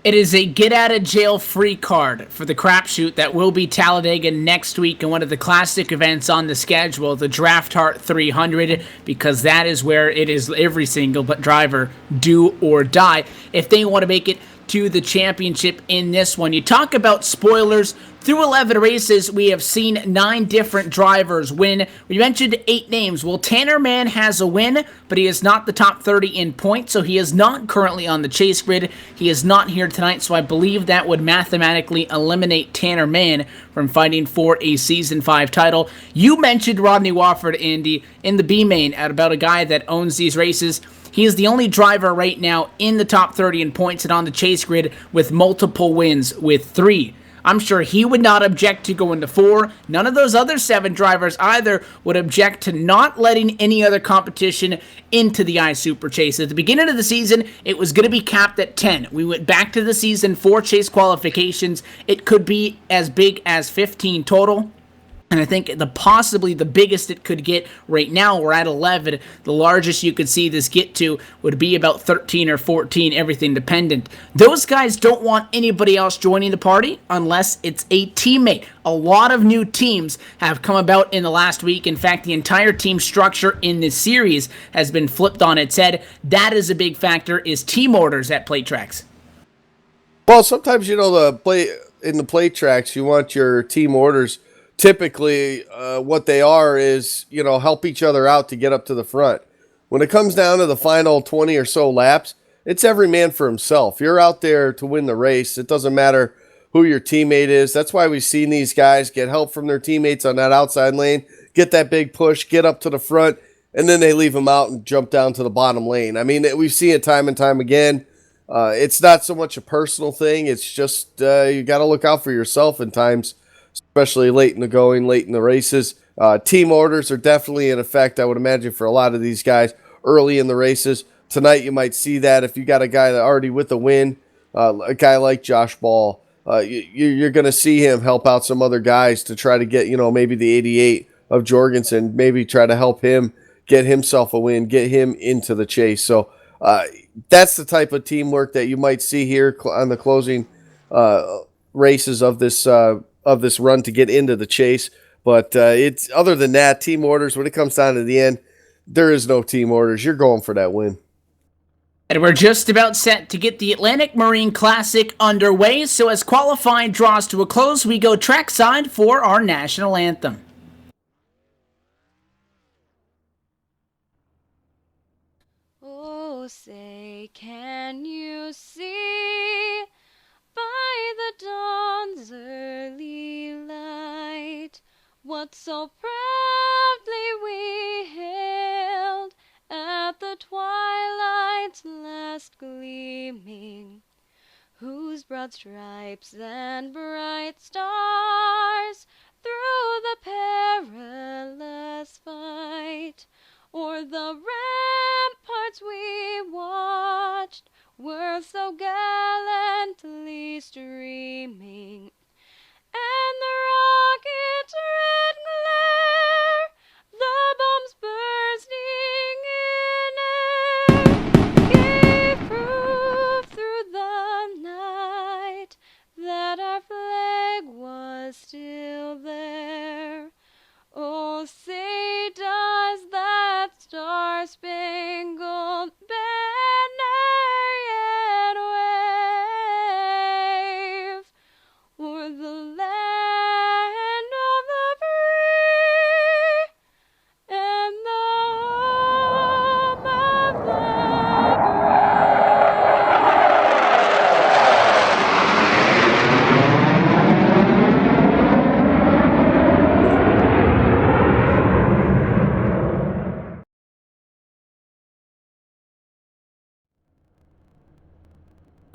It is a get-out-of-jail-free card for the crapshoot that will be Talladega next week and one of the classic events on the schedule, the Draft Heart 300, because that is where it is every single driver do or die if they want to make it to the championship in this one. You talk about spoilers. Through 11 races, we have seen 9 different drivers win. We mentioned 8 names. Well, Tanner Mann has a win, but he is not the top 30 in points, so he is not currently on the chase grid. He is not here tonight, so I believe that would mathematically eliminate Tanner Mann from fighting for a Season 5 title. You mentioned Rodney Wofford, Andy, in the B main about a guy that owns these races. He is the only driver right now in the top 30 in points and on the chase grid with multiple wins with 3. I'm sure he would not object to going to 4. None of those other 7 drivers either would object to not letting any other competition into the iSuper Chase. At the beginning of the season, it was going to be capped at 10. We went back to the season, 4 chase qualifications. It could be as big as 15 total. And I think possibly the biggest it could get right now, we're at 11. The largest you could see this get to would be about 13 or 14, everything dependent. Those guys don't want anybody else joining the party unless it's a teammate. A lot of new teams have come about in the last week. In fact, the entire team structure in this series has been flipped on its head. That is a big factor, is team orders at plate tracks. Well, sometimes, in the plate tracks, you want your team orders. Typically, what they are is, help each other out to get up to the front. When it comes down to the final 20 or so laps, it's every man for himself. You're out there to win the race. It doesn't matter who your teammate is. That's why we've seen these guys get help from their teammates on that outside lane, get that big push, get up to the front, and then they leave them out and jump down to the bottom lane. I mean, we've seen it time and time again. It's not so much a personal thing. It's just you got to look out for yourself in times, especially late in the races. Team orders are definitely in effect, I would imagine, for a lot of these guys early in the races. Tonight you might see that if you got a guy that already with a win, a guy like Josh Ball, you're going to see him help out some other guys to try to get, maybe the 88 of Jorgensen, maybe try to help him get himself a win, get him into the chase. So that's the type of teamwork that you might see here on the closing races of this run to get into the chase. But it's other than that, team orders, when it comes down to the end, there is no team orders. You're going for that win. And we're just about set to get the Atlantic Marine Classic underway. So as qualifying draws to a close, we go trackside for our national anthem. Oh, say, can you see by the dawn's early light what so proudly we hailed at the twilight's last gleaming, whose broad stripes and bright stars through the perilous fight o'er the ramparts we watched were so gallantly streaming, and the rocket's red glare, the bombs bursting in air, gave proof through the night that our flag was still there. Oh, say does that star-spangled banner yet wave o'er the land of the free and the home of the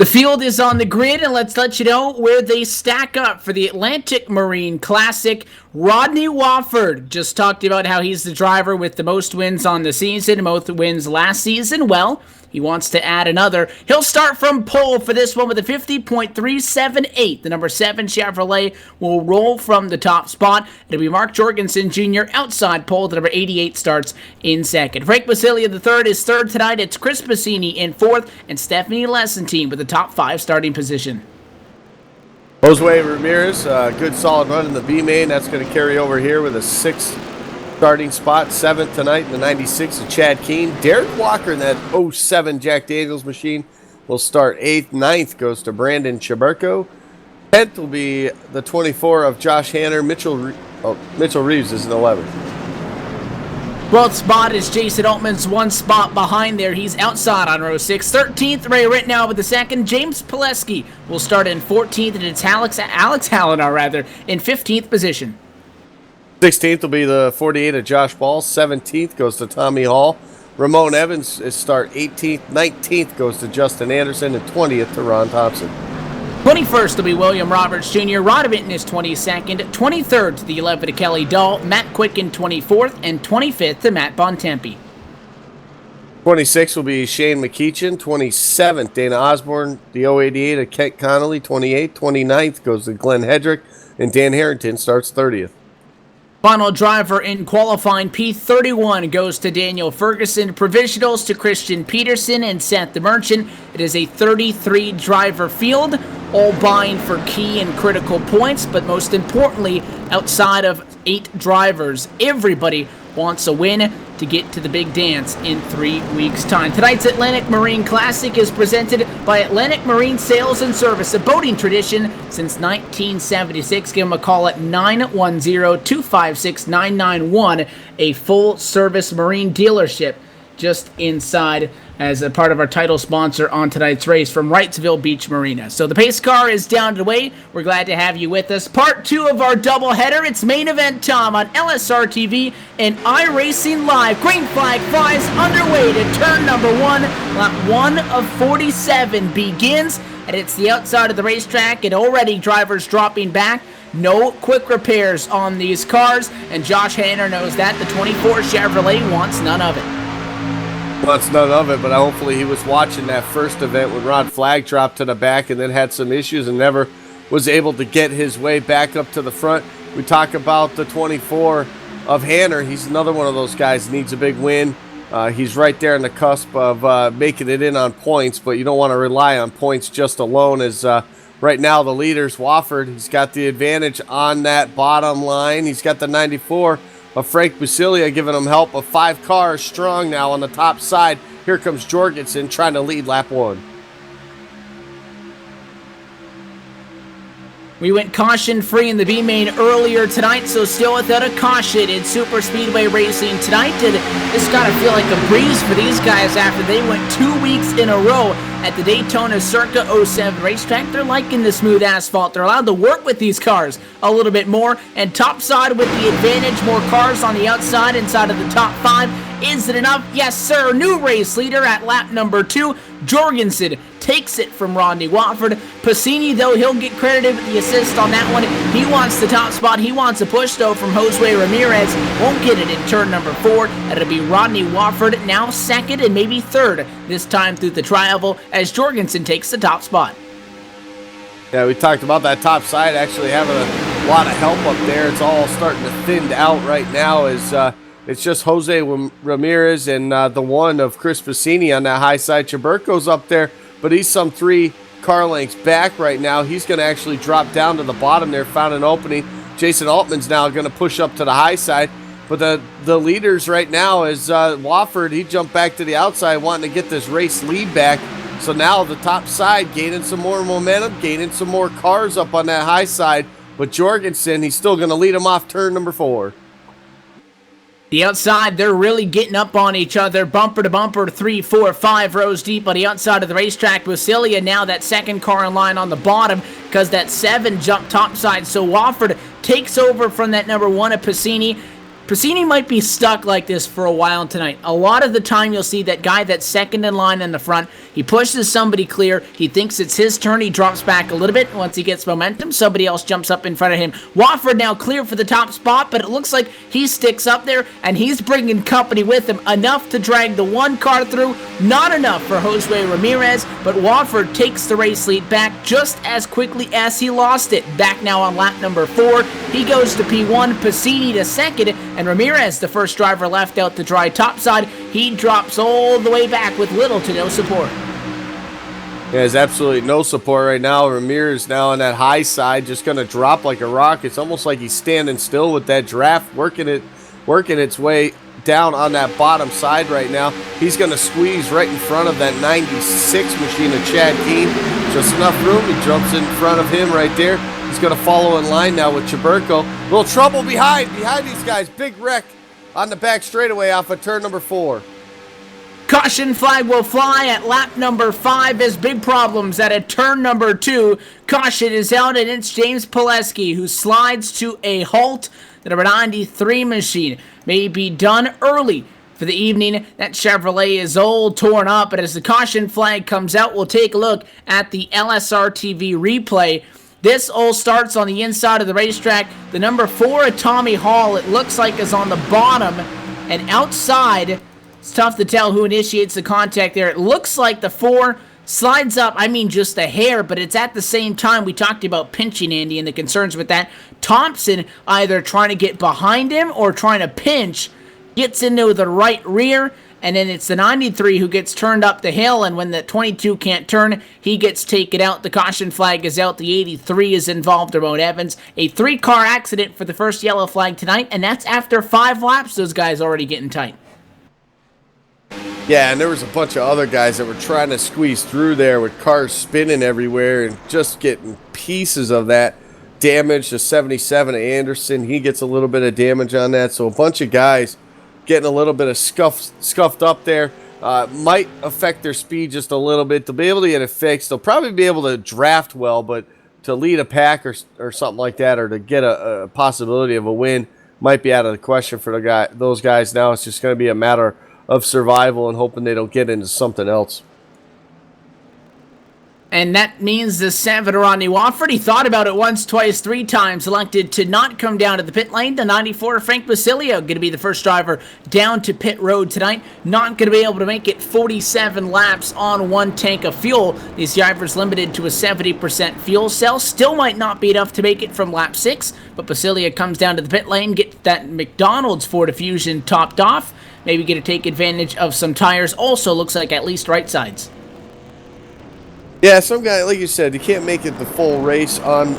The field is on the grid, and let's let you know where they stack up for the Atlantic Marine Classic. Rodney Wofford just talked about how he's the driver with the most wins on the season, most wins last season. Well, he wants to add another. He'll start from pole for this one with a 50.378. The number 7 Chevrolet will roll from the top spot. It'll be Mark Jorgensen Jr. outside pole. The number 88 starts in second. Frank Basilia III is third tonight. It's Chris Bassini in fourth, and Stephanie Lessentine with the top 5 starting position. Josue Ramirez, good solid run in the B main. That's going to carry over here with a 6th starting spot. 7th tonight in the 96 of Chad Keene. Derek Walker in that 07 Jack Daniels machine will start 8th. 9th goes to Brandon Chaburko. 10th will be the 24 of Josh Hanner. Mitchell Reeves is in 11th. 12th spot is Jason Altman's one spot behind there. He's outside on row 6. 13th, Ray Rittenau with the second. James Pileski will start in 14th, and it's Alex Hallinar, in 15th position. 16th will be the 48 of Josh Ball. 17th goes to Tommy Hall Ramon Evans is start 18th. 19th goes to Justin Anderson, and 20th to Ron Thompson. 21st will be William Roberts Jr. Rod Vinton is 22nd. 23rd to the 11 to Kelly Dahl. Matt Quicken 24th. And 25th to Matt Bontempi. 26th will be Shane McKeechin. 27th, Dana Osborne. The 088 to Kent Connolly. 28th. 29th goes to Glenn Hedrick. And Dan Harrington starts 30th. Final driver in qualifying P31 goes to Daniel Ferguson. Provisionals to Christian Peterson and Seth the Merchant. It is a 33 driver field, all vying for key and critical points, but most importantly, outside of 8 drivers, everybody wants a win to get to the big dance in 3 weeks' time. Tonight's Atlantic Marine Classic is presented by Atlantic Marine Sales and Service, a boating tradition since 1976. Give them a call at 910-256-991, a full-service marine dealership just inside as a part of our title sponsor on tonight's race from Wrightsville Beach Marina. So the pace car is down the way. We're glad to have you with us. Part 2 of our doubleheader. It's main event time on LSRTV and iRacing Live. Green flag flies underway to turn number 1. Lap 1 of 47 begins, and it's the outside of the racetrack, and already drivers dropping back. No quick repairs on these cars, and Josh Hanner knows that. The 24 Chevrolet wants none of it. Wants none of it, but hopefully he was watching that first event when Rod Flagg dropped to the back and then had some issues and never was able to get his way back up to the front. We talk about the 24 of Hanner. He's another one of those guys that needs a big win. He's right there on the cusp of making it in on points, but you don't want to rely on points just alone as right now the leader's Wofford. He's got the advantage on that bottom line. He's got the 94 of Frank Busilia giving him help of 5 cars strong now on the top side. Here comes Jorgensen trying to lead lap 1. We went caution-free in the B-Main earlier tonight, so still without a caution in Super Speedway racing tonight. And this got to feel like a breeze for these guys after they went 2 weeks in a row at the Daytona Circa 07 racetrack. They're liking the smooth asphalt. They're allowed to work with these cars a little bit more. And topside with the advantage, more cars on the outside inside of the top 5. Is it enough? Yes, sir. New race leader at lap number 2. Jorgensen takes it from Rodney Watford. Passini, though, he'll get credited with the assist on that one. He wants the top spot. He wants a push, though, from Josue Ramirez. Won't get it in turn number 4. It'll be Rodney Watford now second and maybe third this time through the tri-oval as Jorgensen takes the top spot. Yeah, we talked about that top side actually having a lot of help up there. It's all starting to thin out right now as it's just Jose Ramirez and the one of Chris Passini on that high side. Chaburko's up there, but he's some 3 car lengths back right now. He's going to actually drop down to the bottom there, found an opening. Jason Altman's now going to push up to the high side. But the leaders right now is Wofford. He jumped back to the outside wanting to get this race lead back. So now the top side gaining some more momentum, gaining some more cars up on that high side. But Jorgensen, he's still going to lead him off turn number 4. The outside, they're really getting up on each other, bumper to bumper, 3, 4, 5 rows deep on the outside of the racetrack. Busilia now that second car in line on the bottom because that 7 jumped topside. So Wofford takes over from that number 1 of Passini. Passini might be stuck like this for a while tonight. A lot of the time you'll see that guy that's second in line in the front. He pushes somebody clear. He thinks it's his turn. He drops back a little bit. Once he gets momentum, somebody else jumps up in front of him. Wofford now clear for the top spot, but it looks like he sticks up there, and he's bringing company with him. Enough to drag the 1 car through. Not enough for Josue Ramirez, but Wofford takes the race lead back just as quickly as he lost it. Back now on lap number 4. He goes to P1, Passini to second, and Ramirez, the first driver left out to dry topside, he drops all the way back with little to no support. Yeah, there's absolutely no support right now. Ramirez now on that high side, just going to drop like a rock. It's almost like he's standing still with that draft, working its way down on that bottom side right now. He's going to squeeze right in front of that 96 machine of Chad Keene. Just enough room. He jumps in front of him right there. He's going to follow in line now with Chaburko. Little trouble behind these guys. Big wreck on the back straightaway off of turn number 4. Caution flag will fly at lap number 5 as big problems at turn number 2. Caution is out, and it's James Pileski who slides to a halt. The number 93 machine may be done early for the evening. That Chevrolet is all torn up, but as the caution flag comes out, we'll take a look at the LSRTV replay. This all starts on the inside of the racetrack. The number 4 Tommy Hall, it looks like, is on the bottom, and outside, it's tough to tell who initiates the contact there. It looks like the 4 slides up, I mean just a hair, but it's at the same time we talked about pinching, Andy, and the concerns with that. Thompson either trying to get behind him or trying to pinch, gets into the right rear, and then it's the 93 who gets turned up the hill, and when the 22 can't turn, he gets taken out. The caution flag is out. The 83 is involved, Ramon Evans. A 3-car accident for the first yellow flag tonight, and that's after 5 laps. Those guys already getting tight. Yeah, and there was a bunch of other guys that were trying to squeeze through there with cars spinning everywhere and just getting pieces of that damage. The 77 of Anderson, he gets a little bit of damage on that. So a bunch of guys getting a little bit of scuffed up there. Might affect their speed just a little bit. They'll be able to get it fixed. They'll probably be able to draft well, but to lead a pack or something like that, or to get a possibility of a win, might be out of the question for those guys now. It's just going to be a matter of survival and hoping they don't get into something else. And that means the 7 Rodney Wofford, he thought about it once, twice, 3 times, elected to not come down to the pit lane. The 94 Frank Basilio going to be the first driver down to pit road tonight. Not going to be able to make it 47 laps on 1 tank of fuel. These drivers limited to a 70% fuel cell. Still might not be enough to make it from lap 6, but Basilio comes down to the pit lane, get that McDonald's Ford Fusion topped off. Maybe get to take advantage of some tires. Also looks like at least right sides. Yeah, some guy, like you said, you can't make it the full race on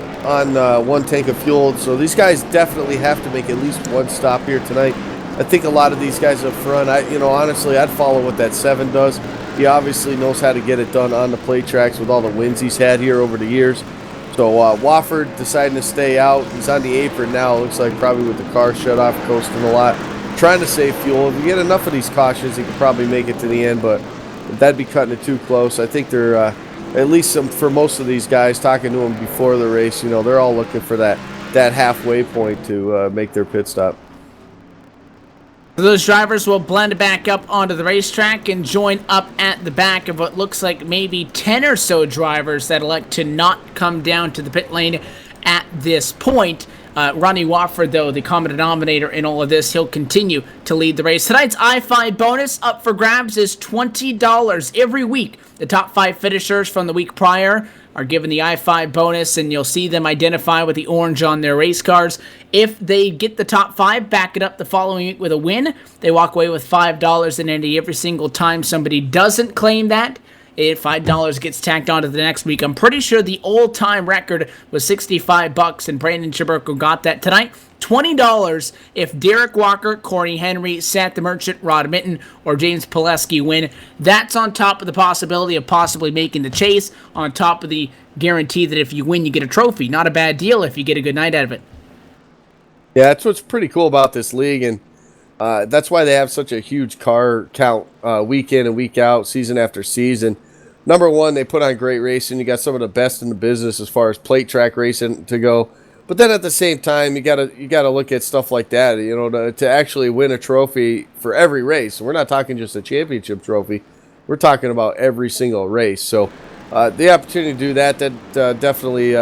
1 tank of fuel. So these guys definitely have to make at least 1 stop here tonight. I think a lot of these guys up front, honestly, I'd follow what that 7 does. He obviously knows how to get it done on the play tracks with all the wins he's had here over the years. So Wofford deciding to stay out. He's on the apron now. Looks like probably with the car shut off, coasting a lot. Trying to save fuel. If you get enough of these cautions, he could probably make it to the end, but that'd be cutting it too close. I think they're, at least for most of these guys, talking to them before the race, they're all looking for that halfway point to make their pit stop. Those drivers will blend back up onto the racetrack and join up at the back of what looks like maybe 10 or so drivers that elect to not come down to the pit lane at this point. Ronnie Wofford, though, the common denominator in all of this, he'll continue to lead the race. Tonight's I-5 bonus up for grabs is $20 every week. The top 5 finishers from the week prior are given the I-5 bonus, and you'll see them identify with the orange on their race cars. If they get the top 5, back it up the following week with a win, they walk away with $5 in every single time somebody doesn't claim that. $5 gets tacked on to the next week. I'm pretty sure the all-time record was $65, and Brandon Chiburko got that tonight. $20 if Derek Walker, Corey Henry, Seth the Merchant, Rod Minton, or James Pileski win. That's on top of the possibility of possibly making the chase, on top of the guarantee that if you win, you get a trophy. Not a bad deal if you get a good night out of it. Yeah, that's what's pretty cool about this league, and that's why they have such a huge car count week in and week out, season after season. Number one, they put on great racing. You got some of the best in the business as far as plate track racing to go. But then at the same time, you gotta look at stuff like that. To actually win a trophy for every race. We're not talking just a championship trophy. We're talking about every single race. So the opportunity to do that definitely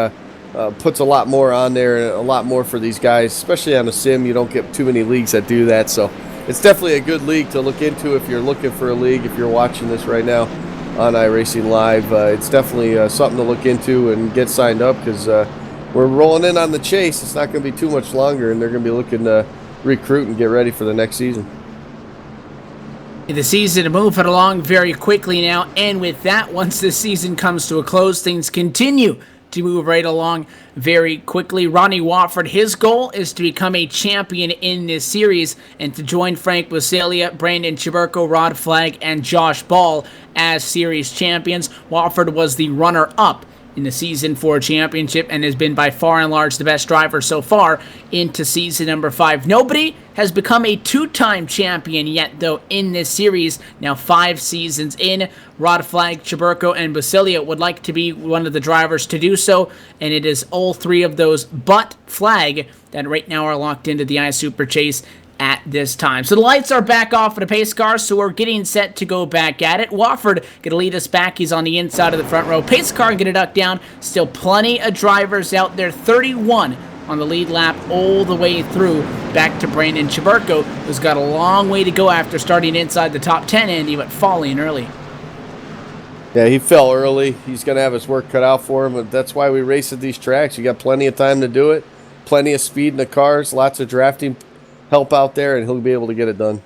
puts a lot more on there, and a lot more for these guys, especially on a sim. You don't get too many leagues that do that. So it's definitely a good league to look into if you're looking for a league. If you're watching this right now on iRacing Live, it's definitely something to look into and get signed up, because we're rolling in on the chase. It's not going to be too much longer, and they're going to be looking to recruit and get ready for the next season. The season moving along very quickly now, and with that, once the season comes to a close, things continue to move right along very quickly. Ronnie Wofford, his goal is to become a champion in this series and to join Frank Basilio, Brandon Chiburko, Rod Flagg, and Josh Ball as series champions. Wofford was the runner-up in the Season 4 championship and has been by far and large the best driver so far into season number 5. Nobody has become a 2-time champion yet, though, in this series. Now 5 seasons in, Rod Flagg, Chiburko, and Basilio would like to be one of the drivers to do so, and it is all 3 of those but Flagg that right now are locked into the iSuper Chase at this time. So the lights are back off for the pace car, so we're getting set to go back at it. Wofford going to lead us back. He's on the inside of the front row. Pace car going to duck down. Still plenty of drivers out there. 31 on the lead lap all the way through back to Brandon Chaburko, who's got a long way to go after starting inside the top 10, Andy, but falling early. Yeah, he fell early. He's going to have his work cut out for him, but that's why we race at these tracks. You got plenty of time to do it, plenty of speed in the cars, lots of drafting help out there, and he'll be able to get it done.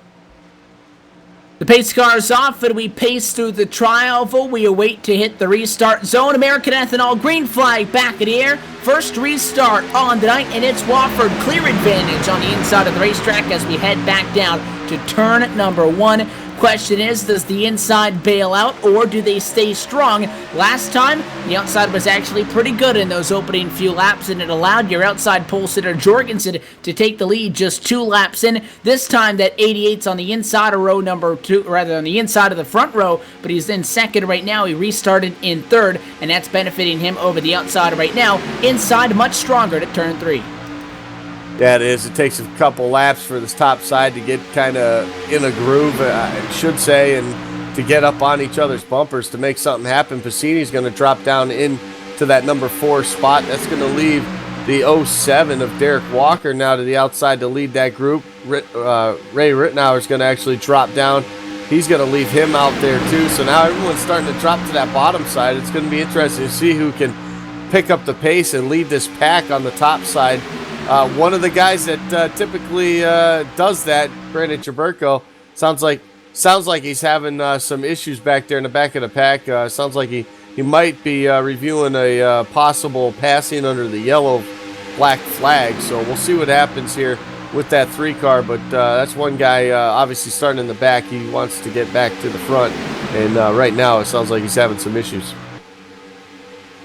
The pace car is off, and we pace through the tri-oval. We await to hit the restart zone. American Ethanol, green flag back in the air. First restart on the night, and it's Wofford. Clear advantage on the inside of the racetrack as we head back down to turn number 1. Question is, does the inside bail out, or do they stay strong? Last time, the outside was actually pretty good in those opening few laps, and it allowed your outside pole sitter Jorgensen to take the lead just 2 laps in. This time, that 88's on the inside of row number 2, rather on the inside of the front row, but he's in second right now. He restarted in third, and that's benefiting him over the outside right now. Inside, much stronger to turn 3. Yeah, it is. It takes a couple laps for this top side to get kind of in a groove, I should say, and to get up on each other's bumpers to make something happen. Passini's going to drop down into that number 4 spot. That's going to leave the 07 of Derek Walker now to the outside to lead that group. Ray Rittenauer is going to actually drop down. He's going to leave him out there too. So now everyone's starting to drop to that bottom side. It's going to be interesting to see who can pick up the pace and lead this pack on the top side. One of the guys that typically does that, Brandon Chaburko, sounds like he's having some issues back there in the back of the pack. Sounds like he might be reviewing a possible passing under the yellow black flag. So we'll see what happens here with that 3 car. But that's one guy obviously starting in the back. He wants to get back to the front. And right now it sounds like he's having some issues.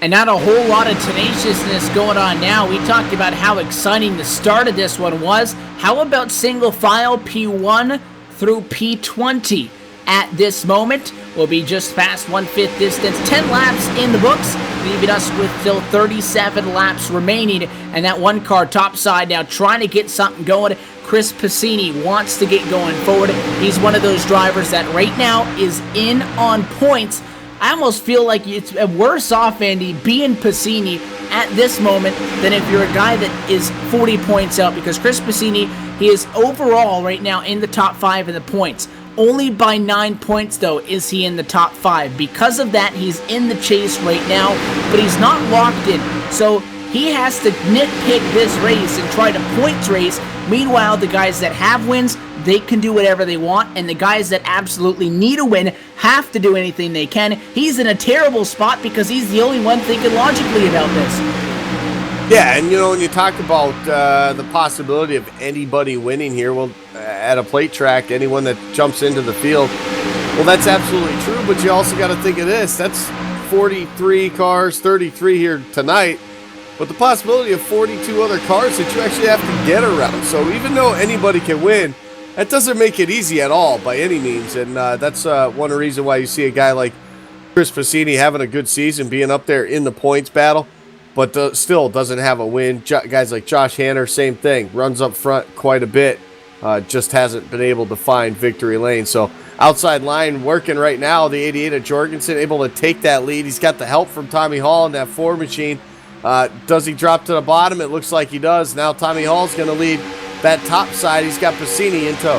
And not a whole lot of tenaciousness going on now. We talked about how exciting the start of this one was. How about single file P1 through P20? At this moment, we'll be just past 1/5 distance. 10 laps in the books, leaving us with still 37 laps remaining. And that 1 car topside now trying to get something going. Chris Passini wants to get going forward. He's one of those drivers that right now is in on points. I almost feel like it's worse off, Andy, being Passini at this moment than if you're a guy that is 40 points out, because Chris Passini, he is overall right now in the top 5 in the points. Only by 9 points, though, is he in the top 5. Because of that, he's in the chase right now, but he's not locked in. So he has to nitpick this race and try to points race. Meanwhile, the guys that have wins, they can do whatever they want, and the guys that absolutely need a win have to do anything they can. He's in a terrible spot because he's the only one thinking logically about this. Yeah, and when you talk about the possibility of anybody winning here, well, at a plate track, anyone that jumps into the field, well, that's absolutely true, but you also got to think of this. That's 43 cars, 33 here tonight, but the possibility of 42 other cars that you actually have to get around. So even though anybody can win, that doesn't make it easy at all by any means, and that's one reason why you see a guy like Chris Passini having a good season, being up there in the points battle, but still doesn't have a win. Guys like Josh Hanner, same thing, runs up front quite a bit, just hasn't been able to find victory lane. So outside line working right now, the 88 of Jorgensen able to take that lead. He's got the help from Tommy Hall in that Ford machine. Does he drop to the bottom? It looks like he does. Now Tommy Hall's going to lead that top side. He's got Passini in tow.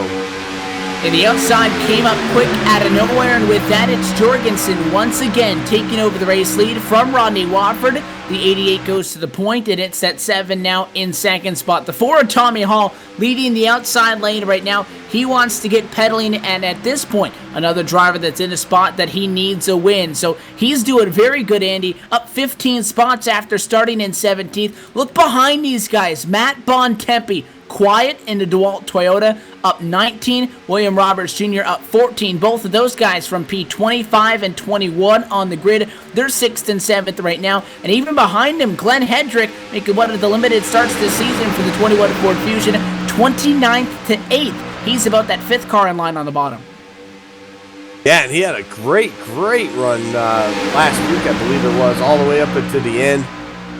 And the outside came up quick out of nowhere, and with that, it's Jorgensen once again taking over the race lead from Rodney Wofford. The 88 goes to the point, and it's at 7 now in second spot. The 4 of Tommy Hall leading the outside lane right now. He wants to get pedaling, and at this point, another driver that's in a spot that he needs a win. So he's doing very good, Andy. Up 15 spots after starting in 17th. Look behind these guys. Matt Bontempi, quiet in the DeWalt Toyota, up 19. William Roberts Jr. up 14. Both of those guys from P25 and 21 on the grid. They're 6th and 7th right now. And even behind them, Glenn Hedrick making one of the limited starts this season for the 21 Ford Fusion, 29th to 8th. He's about that 5th car in line on the bottom. Yeah, and he had a great run last week, I believe it was, all the way up into the end.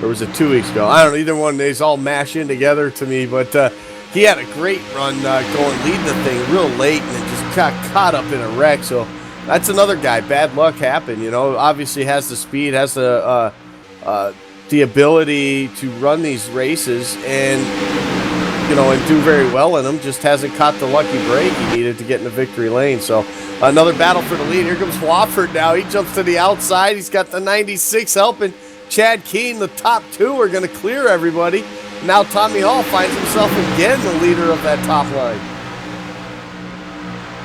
Or was it 2 weeks ago? I don't know. Either one, they all mash in together to me. But he had a great run going, leading the thing real late, and then just got caught up in a wreck. So that's another guy. Bad luck happened, you know. Obviously has the speed, has the ability to run these races, and you know, and do very well in them. Just hasn't caught the lucky break he needed to get in the victory lane. So another battle for the lead. Here comes Wofford now. He jumps to the outside. He's got the 96 helping Chad Keene. The top two are going to clear everybody. Now Tommy Hall finds himself again the leader of that top line.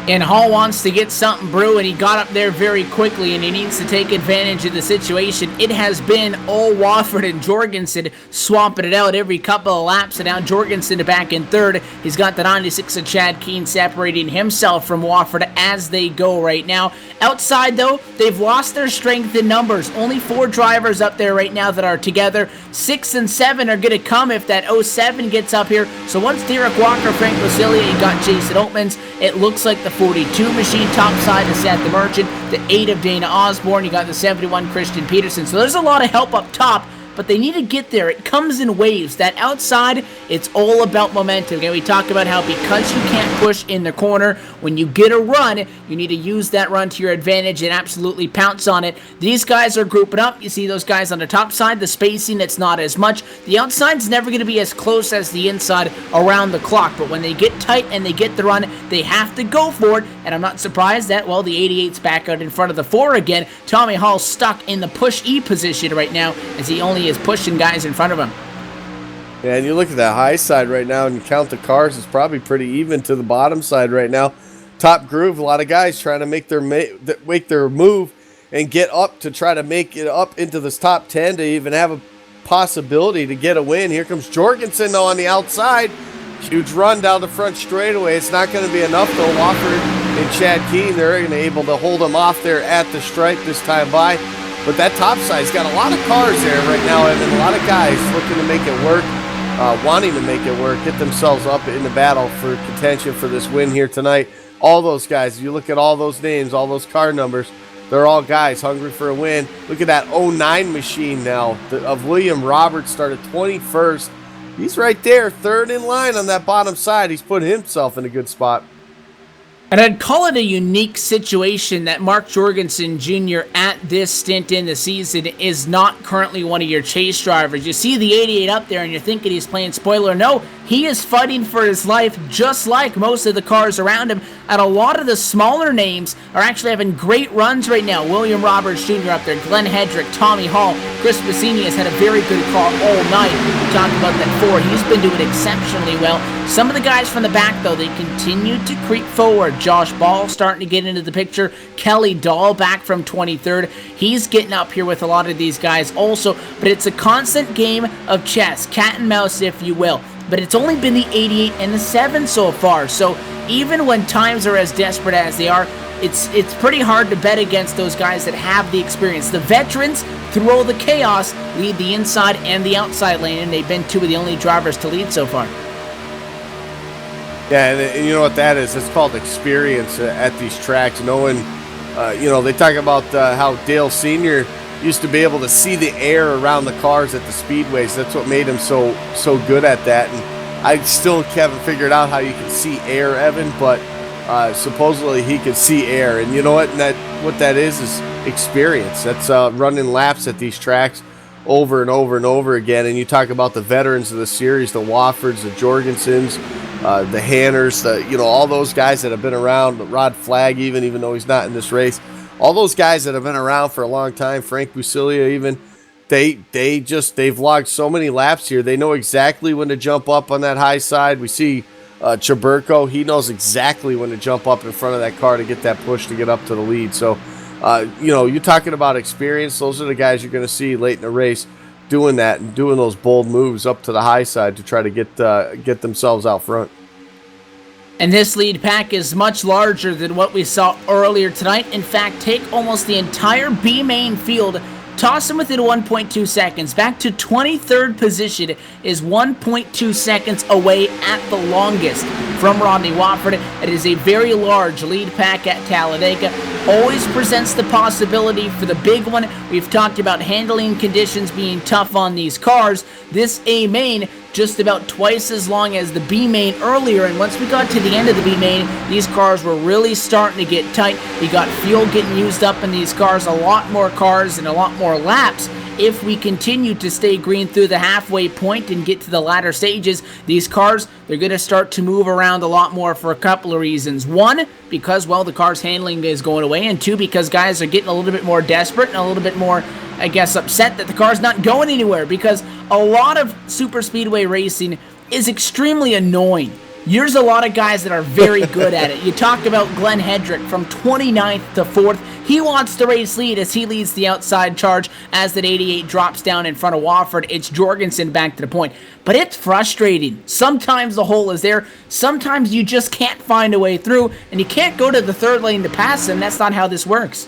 And Hall wants to get something brewing. He got up there very quickly, and he needs to take advantage of the situation. It has been all Wofford and Jorgensen swamping it out every couple of laps, and now Jorgensen back in third. He's got the 96 of Chad Keene separating himself from Wofford as they go right now. Outside, though, they've lost their strength in numbers. Only 4 drivers up there right now that are together. 6 and 7 are going to come if that 07 gets up here. So once Derek Walker, Frank Basilia, you got Jason Oatmans, it looks like the 42 machine topside is Seth the Merchant, the 8 of Dana Osborne, you got the 71 Christian Peterson. So there's a lot of help up top, but they need to get there. It comes in waves. That outside, it's all about momentum. Okay, we talk about how because you can't push in the corner, when you get a run, you need to use that run to your advantage and absolutely pounce on it. These guys are grouping up. You see those guys on the top side, the spacing, it's not as much. The outside's never going to be as close as the inside around the clock, but when they get tight and they get the run, they have to go for it, and I'm not surprised that, well, the 88's back out in front of the 4 again. Tommy Hall's stuck in the push E position right now as he only is pushing guys in front of him. Yeah, and you look at that high side right now and you count the cars, it's probably pretty even to the bottom side right now. Top groove, a lot of guys trying to make their move and get up to try to make it up into this top 10 to even have a possibility to get a win. Here comes Jorgensen, though, on the outside. Huge run down the front straightaway. It's not going to be enough, though. Wofford and Chad Keene, they're going to be able to hold them off there at the stripe this time by. But that top side's got a lot of cars there right now, and a lot of guys looking to make it work, wanting to make it work, get themselves up in the battle for contention for this win here tonight. All those guys, you look at all those names, all those car numbers, they're all guys hungry for a win. Look at that 09 machine now of William Roberts, started 21st. He's right there, third in line on that bottom side. He's put himself in a good spot. And I'd call it a unique situation that Mark Jorgensen Jr. at this stint in the season is not currently one of your chase drivers. You see the 88 up there and you're thinking he's playing spoiler. No, he is fighting for his life just like most of the cars around him. And a lot of the smaller names are actually having great runs right now. William Roberts Jr. up there, Glenn Hedrick, Tommy Hall, Chris Bassini has had a very good car all night. We talked about that 4. He's been doing exceptionally well. Some of the guys from the back, though, they continue to creep forward. Josh Ball starting to get into the picture. Kelly Dahl back from 23rd. He's getting up here with a lot of these guys also. But it's a constant game of chess, cat and mouse, if you will. But it's only been the 88 and the 7 so far. So even when times are as desperate as they are, it's pretty hard to bet against those guys that have the experience. The veterans, through all the chaos, lead the inside and the outside lane, and they've been 2 of the only drivers to lead so far. Yeah, and you know what that is? It's called experience at these tracks. Knowing, they talk about how Dale Sr. used to be able to see the air around the cars at the speedways. That's what made him so good at that. And I still haven't figured out how you can see air, Evan, but supposedly he could see air. And you know what? What that is experience. That's running laps at these tracks over and over and over again. And you talk about the veterans of the series, the Woffords, the Jorgensens, the Hanners, all those guys that have been around, Rod Flagg even though he's not in this race, all those guys that have been around for a long time, Frank Busilia even, they've logged so many laps here. They know exactly when to jump up on that high side. We see Chaburko, he knows exactly when to jump up in front of that car to get that push to get up to the lead. So, you're talking about experience. Those are the guys you're going to see late in the race doing that and doing those bold moves up to the high side to try to get themselves out front. And this lead pack is much larger than what we saw earlier tonight. In fact, take almost the entire B main field, toss them within 1.2 seconds. Back to 23rd position is 1.2 seconds away at the longest from Rodney Wofford. It is a very large lead pack at Talladega. Always presents the possibility for the big one. We've talked about handling conditions being tough on these cars. This A main just about twice as long as the B main earlier, and once we got to the end of the B main, these cars were really starting to get tight. You got fuel getting used up in these cars, a lot more cars and a lot more laps. If we continue to stay green through the halfway point and get to the latter stages, these cars, they're going to start to move around a lot more for a couple of reasons. One, because, well, the car's handling is going away, and two, because guys are getting a little bit more desperate and a little bit more, I guess, upset that the car's not going anywhere, because a lot of super speedway racing is extremely annoying. There's a lot of guys that are very good at it. You talk about Glenn Hedrick from 29th to 4th. He wants the race lead as he leads the outside charge as that 88 drops down in front of Wofford. It's Jorgensen back to the point. But it's frustrating. Sometimes the hole is there. Sometimes you just can't find a way through, and you can't go to the third lane to pass him. That's not how this works.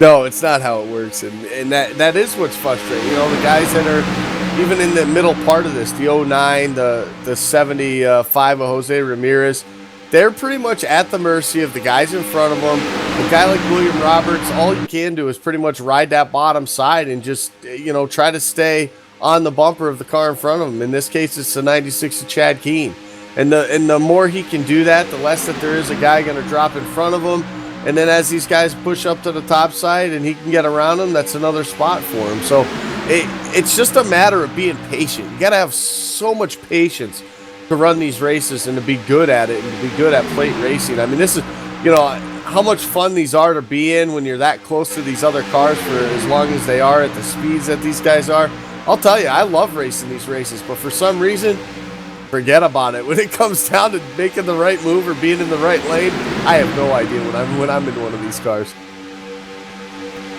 No, it's not how it works, and that is what's frustrating. You know, the guys that are even in the middle part of this, the 09, the 75 of Jose Ramirez, they're pretty much at the mercy of the guys in front of them. A guy like William Roberts, all you can do is pretty much ride that bottom side and just, you know, try to stay on the bumper of the car in front of him. In this case, it's the 96 of Chad Keene. And the more he can do that, the less that there is a guy going to drop in front of him. And then as these guys push up to the top side and he can get around them, that's another spot for him. So it's just a matter of being patient. You got to have so much patience to run these races and to be good at it and to be good at plate racing. I mean, this is, you know, how much fun these are to be in when you're that close to these other cars for as long as they are at the speeds that these guys are. I'll tell you, I love racing these races, but for some reason, forget about it. When it comes down to making the right move or being in the right lane, I have no idea when I'm in one of these cars.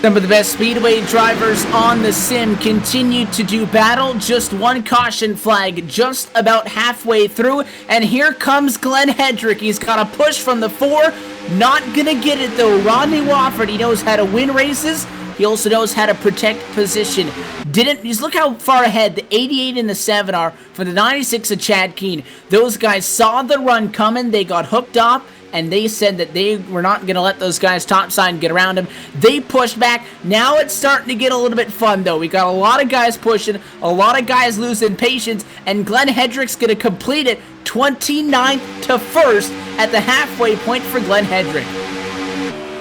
Some of the best speedway drivers on the sim continue to do battle. Just one caution flag just about halfway through. And here comes Glenn Hedrick. He's got a push from the 4. Not going to get it, though. Rodney Wofford, he knows how to win races. He also knows how to protect position. Just look how far ahead the 88 and the 7 are for the 96 of Chad Keene. Those guys saw the run coming. They got hooked up, and they said that they were not going to let those guys topside get around him. They pushed back. Now it's starting to get a little bit fun, though. We got a lot of guys pushing, a lot of guys losing patience, and Glenn Hedrick's going to complete it 29th to 1st at the halfway point for Glenn Hedrick.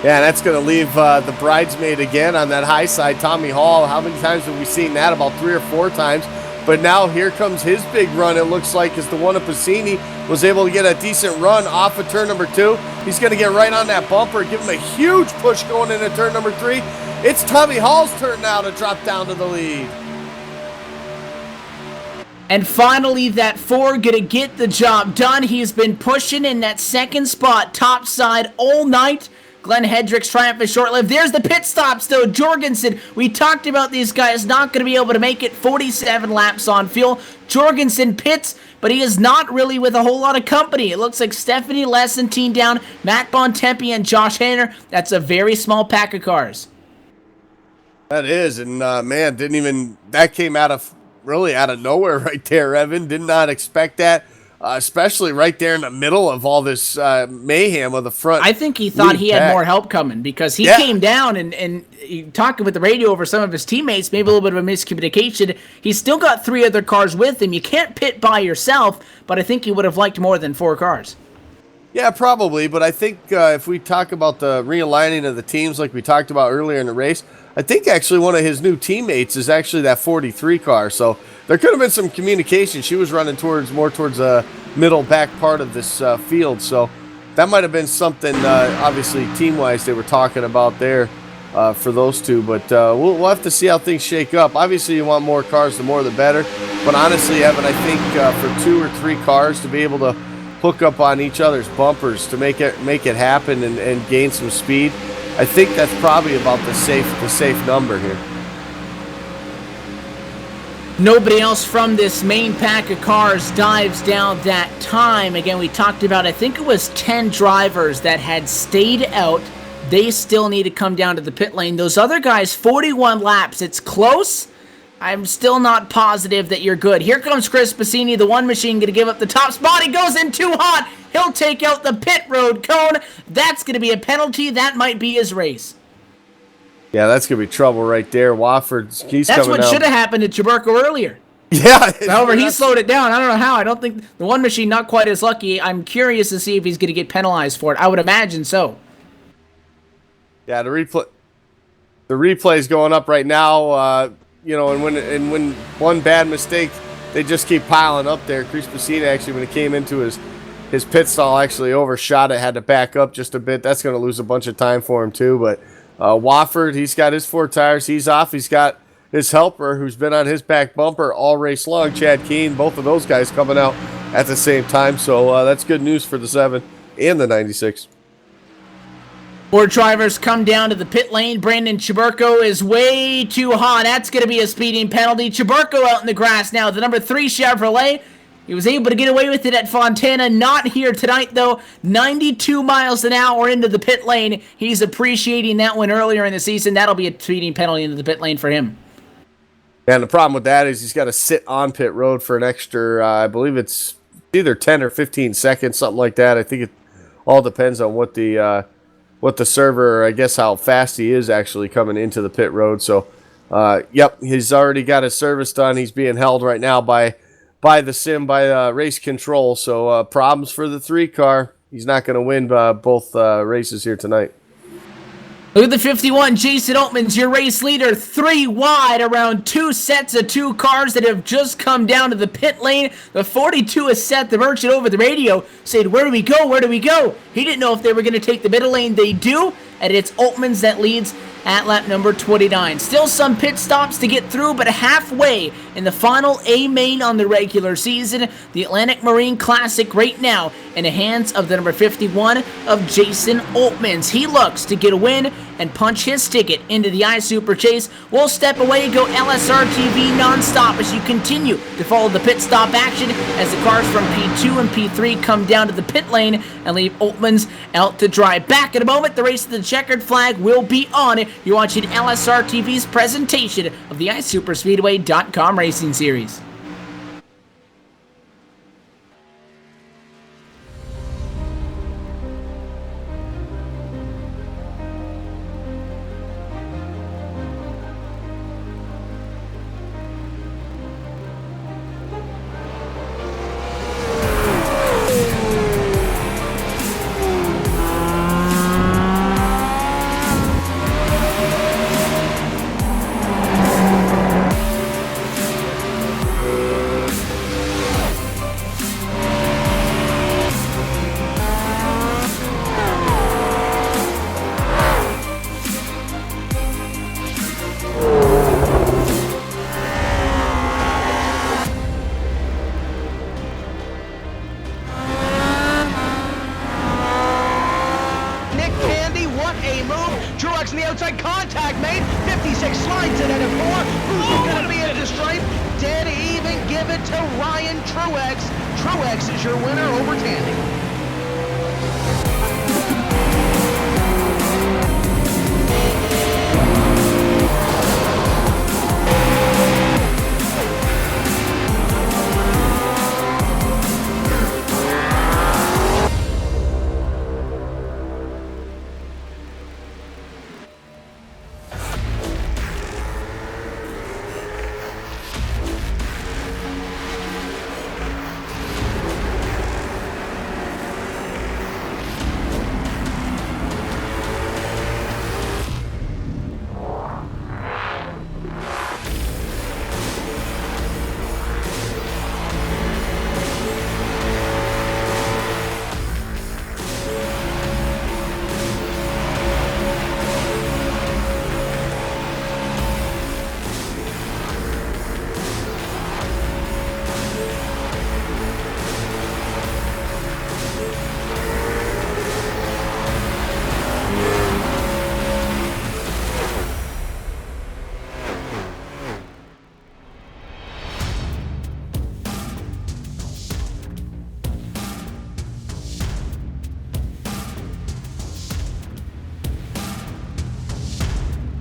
Yeah, that's going to leave the bridesmaid again on that high side, Tommy Hall. How many times have we seen that? About 3 or 4 times. But now here comes his big run, it looks like, as the one of Piscini was able to get a decent run off of turn number 2. He's going to get right on that bumper, give him a huge push going into turn number 3. It's Tommy Hall's turn now to drop down to the lead. And finally, that 4 gonna get the job done. He's been pushing in that second spot, topside all night. Glenn Hedrick's triumph is short-lived. There's the pit stops, though. Jorgensen, we talked about these guys not going to be able to make it 47 laps on fuel. Jorgensen pits, but he is not really with a whole lot of company. It looks like Stephanie Lessentine down, Matt Bontempi, and Josh Hanner. That's a very small pack of cars. That is, and man, that came out of nowhere right there, Evan. Did not expect that. Especially right there in the middle of all this mayhem of the front. I think he thought he had more help coming because he came down and talking with the radio over some of his teammates, maybe a little bit of a miscommunication. He's still got 3 other cars with him. You can't pit by yourself, but I think he would have liked more than 4 cars. Yeah, probably, but I think if we talk about the realigning of the teams like we talked about earlier in the race, I think actually one of his new teammates is actually that 43 car, so there could have been some communication. She was running more towards the middle back part of this field, so that might have been something, obviously, team-wise they were talking about there for those two, but we'll have to see how things shake up. Obviously, you want more cars, the more the better, but honestly, Evan, I think for 2 or 3 cars to be able to hook up on each other's bumpers to make it happen and gain some speed, I think that's probably about the safe number here. Nobody else from this main pack of cars dives down that time. Again, we talked about, I think it was 10 drivers that had stayed out. They still need to come down to the pit lane. Those other guys, 41 laps. It's close. I'm still not positive that you're good. Here comes Chris Piscini, the one machine, going to give up the top spot. He goes in too hot. He'll take out the pit road cone. That's going to be a penalty. That might be his race. Yeah, that's going to be trouble right there. Wofford, he's coming out. That's what should have happened to Chaburko earlier. Yeah. However, he slowed it down. I don't know how. I don't think the one machine not quite as lucky. I'm curious to see if he's going to get penalized for it. I would imagine so. Yeah, the replay's going up right now. And when one bad mistake, they just keep piling up there. Chris Pacina actually, when he came into his pit stall, actually overshot it, had to back up just a bit. That's going to lose a bunch of time for him too. But Wofford, he's got his 4 tires. He's off. He's got his helper, who's been on his back bumper all race long, Chad Keane. Both of those guys coming out at the same time. So that's good news for the 7 and the 96. 4 drivers come down to the pit lane. Brandon Chaburko is way too hot. That's going to be a speeding penalty. Chaburko out in the grass now. The number 3 Chevrolet. He was able to get away with it at Fontana. Not here tonight, though. 92 miles an hour into the pit lane. He's appreciating that one earlier in the season. That'll be a speeding penalty into the pit lane for him. And the problem with that is he's got to sit on pit road for an extra, I believe it's either 10 or 15 seconds, something like that. I think it all depends on what the server, I guess how fast he is actually coming into the pit road. So, he's already got his service done. He's being held right now by race control. So problems for the 3 car. He's not going to win both races here tonight. Look at the 51, Jason Altman's your race leader, 3 wide around 2 sets of 2 cars that have just come down to the pit lane. The 42 is set. The merchant over the radio said, where do we go? Where do we go? He didn't know if they were going to take the middle lane. They do, and it's Altman's that leads at lap number 29. Still some pit stops to get through, but halfway in the final A main on the regular season. The Atlantic Marine Classic right now in the hands of the number 51 of Jason Altmans. He looks to get a win and punch his ticket into the iSuper Chase. We'll step away and go LSRTV nonstop as you continue to follow the pit stop action as the cars from P2 and P3 come down to the pit lane and leave Altmans out to dry. Back in a moment, the race to the checkered flag will be on. You're watching LSRTV's presentation of the iSuperspeedway.com Racing Series. Truex in the outside, contact made. 56 slides it at a 4. Who's going to be at the stripe? Dead even. Give it to Ryan Truex. Truex is your winner over Tandy.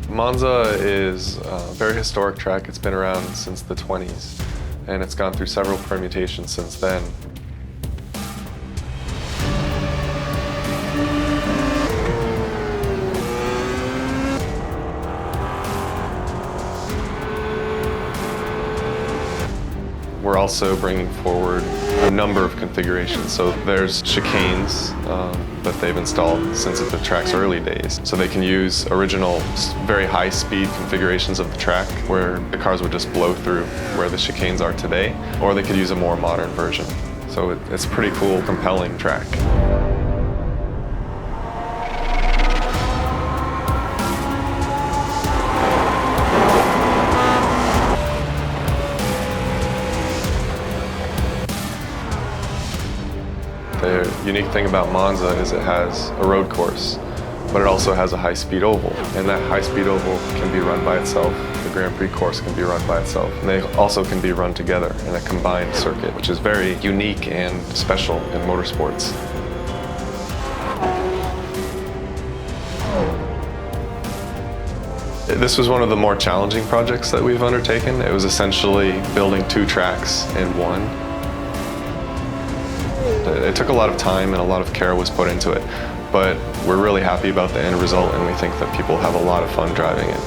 Monza is a very historic track. It's been around since the 20s, and it's gone through several permutations since then. we're also bringing forward a number of configurations. So there's chicanes that they've installed since the track's early days. So they can use original, very high-speed configurations of the track where the cars would just blow through where the chicanes are today, or they could use a more modern version. So it's a pretty cool, compelling track. The unique thing about Monza is it has a road course, but it also has a high-speed oval. And that high-speed oval can be run by itself. The Grand Prix course can be run by itself. And they also can be run together in a combined circuit, which is very unique and special in motorsports. This was one of the more challenging projects that we've undertaken. It was essentially building 2 tracks in one. It took a lot of time and a lot of care was put into it, but we're really happy about the end result and we think that people have a lot of fun driving it.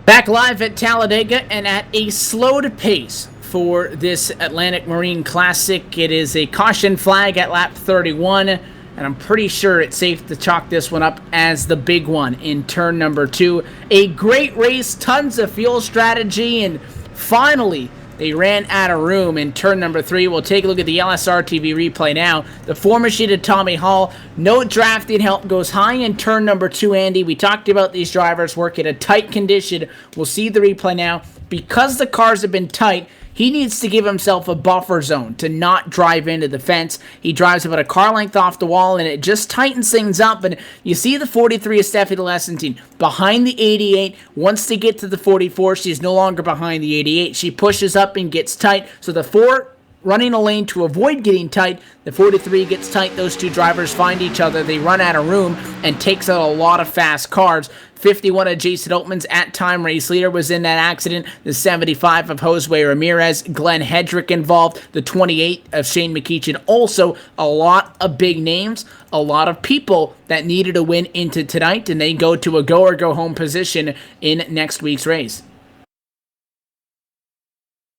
Back live at Talladega and at a slowed pace for this Atlantic Marine Classic. It is a caution flag at lap 31. And I'm pretty sure it's safe to chalk this one up as the big one in turn number 2. A great race, tons of fuel strategy, and finally they ran out of room in turn number 3. We'll take a look at the LSRTV replay now. The former sheet of Tommy Hall, no drafting help, goes high in turn number 2, Andy. We talked about these drivers work in a tight condition. We'll see the replay now. Because the cars have been tight, he needs to give himself a buffer zone to not drive into the fence. He drives about a car length off the wall, and it just tightens things up. And you see the 43 of Steffi Lesentine behind the 88. Once they get to the 44, she's no longer behind the 88. She pushes up and gets tight. So the 4 running a lane to avoid getting tight. The 43 gets tight. Those 2 drivers find each other. They run out of room and takes out a lot of fast cars. 51 of Jason Oatman's at-time race leader was in that accident. The 75 of Josue Ramirez, Glenn Hedrick involved. The 28 of Shane McEachin. Also, a lot of big names, a lot of people that needed a win into tonight, and they go to a go-or-go-home position in next week's race.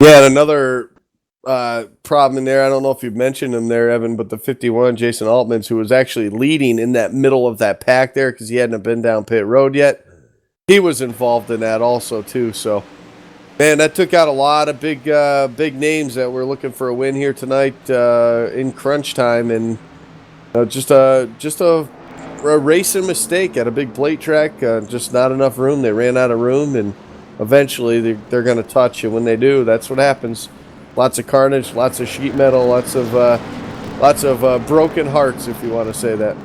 Yeah, and another problem in there, I don't know if you mentioned him there, Evan, but the 51, Jason Altmans, who was actually leading in that middle of that pack there because he hadn't been down pit road yet, he was involved in that also too. So, man, that took out a lot of big names that were looking for a win here tonight in crunch time, and just a racing mistake at a big plate track, just not enough room. They ran out of room, and eventually they're going to touch, and when they do, that's what happens. Lots of carnage, lots of sheet metal, lots of broken hearts, if you want to say that.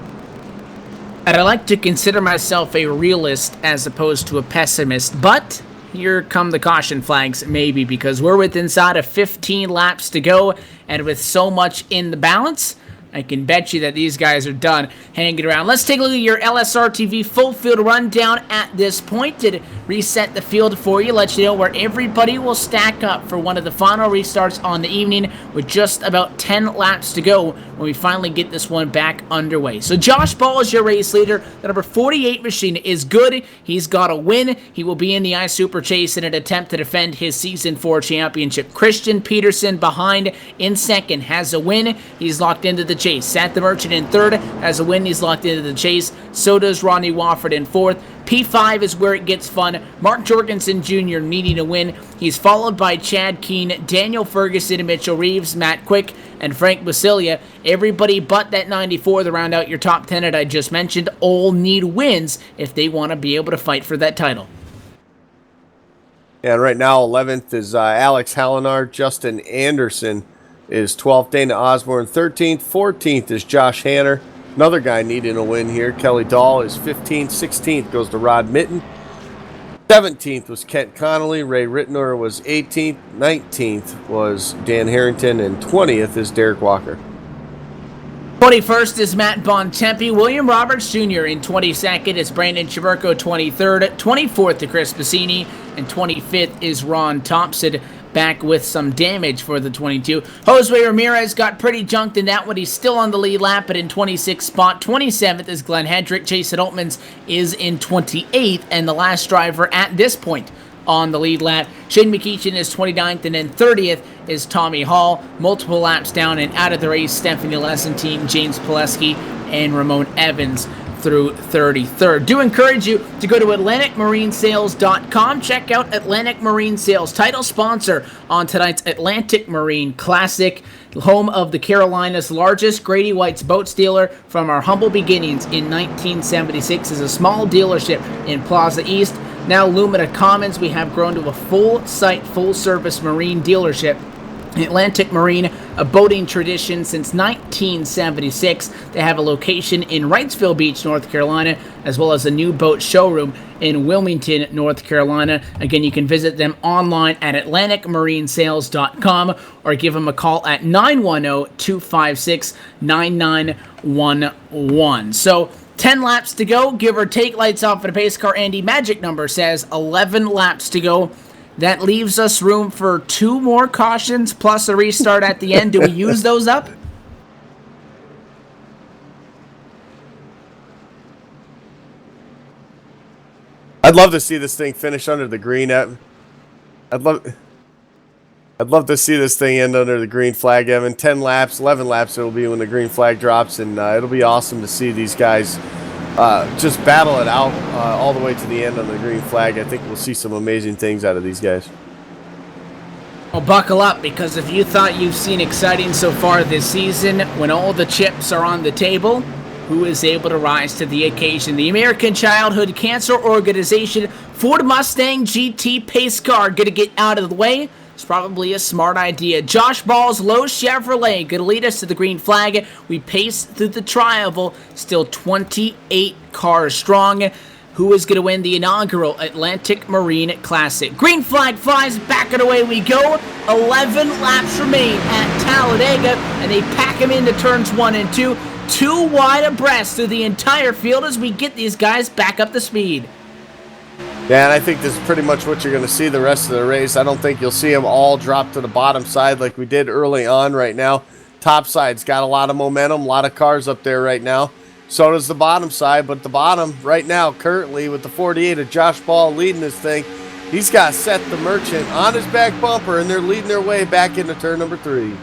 And I like to consider myself a realist as opposed to a pessimist, but here come the caution flags, maybe, because we're with inside of 15 laps to go, and with so much in the balance, I can bet you that these guys are done hanging around. Let's take a look at your LSRTV full field rundown at this point to reset the field for you, let you know where everybody will stack up for one of the final restarts on the evening with just about 10 laps to go when we finally get this one back underway. So Josh Ball is your race leader. The number 48 machine is good. He's got a win. He will be in the iSuper Chase in an attempt to defend his Season 4 championship. Christian Peterson behind in second has a win. He's locked into the chase. Sat the Merchant in third has a win. He's locked into the chase. So does Rodney Wofford in fourth. P5 is where it gets fun. Mark Jorgensen Jr. needing a win. He's followed by Chad Keane, Daniel Ferguson, Mitchell Reeves, Matt Quick, and Frank Basilia. Everybody but that 94 to round out your top 10 that I just mentioned all need wins if they want to be able to fight for that title. And right now, 11th is Alex Hallinar. Justin Anderson is 12th. Dana Osborne 13th. 14th is Josh Hanner. Another guy needing a win here. Kelly Dahl is 15th. 16th goes to Rod Mitten. 17th was Kent Connolly. Ray Rittenor was 18th. 19th was Dan Harrington. And 20th is Derek Walker. 21st is Matt Bontempi. William Roberts Jr. in 22nd is Brandon Chiverko, 23rd. 24th to Chris Bassini. And 25th is Ron Thompson. back with some damage for the 22. Josue Ramirez got pretty junked in that one. He's still on the lead lap, but in 26th spot. 27th is Glenn Hendrick. Jason Altmans is in 28th, and the last driver at this point on the lead lap. Shane McEachin is 29th, and then 30th is Tommy Hall. Multiple laps down and out of the race, Stephanie Lesentine, James Pileski, and Ramon Evans through 33rd. Do encourage you to go to AtlanticMarineSales.com. Check out Atlantic Marine Sales, title sponsor on tonight's Atlantic Marine Classic, home of the Carolinas' largest Grady White's boats dealer from our humble beginnings in 1976 as a small dealership in Plaza East. Now Lumina Commons, we have grown to a full-site, full-service marine dealership. Atlantic Marine, a boating tradition since 1976. They have a location in Wrightsville Beach, North Carolina, as well as a new boat showroom in Wilmington, North Carolina. Again, you can visit them online at AtlanticMarineSales.com or give them a call at 910-256-9911. So, 10 laps to go, give or take. Lights off at a pace car. Andy, magic number says 11 laps to go. That leaves us room for 2 more cautions plus a restart at the end. Do we use those up? I'd love to see this thing finish under the green. I'd love to see this thing end under the green flag, Evan. 10 laps, 11 laps it'll be when the green flag drops, and it'll be awesome to see these guys just battle it out all the way to the end on the green flag. I think we'll see some amazing things out of these guys. Well, buckle up, because if you thought you've seen exciting so far this season, when all the chips are on the table, who is able to rise to the occasion? The American Childhood Cancer Organization Ford Mustang GT pace car going to get out of the way. It's probably a smart idea. Josh Ball's Lowe's Chevrolet going to lead us to the green flag. We pace through the tri-oval, still 28 cars strong. Who is going to win the inaugural Atlantic Marine Classic? Green flag flies, back and away we go. 11 laps remain at Talladega, and they pack them into turns 1 and 2. 2 wide abreast through the entire field as we get these guys back up to speed. Yeah, and I think this is pretty much what you're going to see the rest of the race. I don't think you'll see them all drop to the bottom side like we did early on right now. Top side's got a lot of momentum, a lot of cars up there right now. So does the bottom side, but the bottom right now, currently, with the 48 of Josh Ball leading this thing, he's got Seth the Merchant on his back bumper, and they're leading their way back into turn number 3.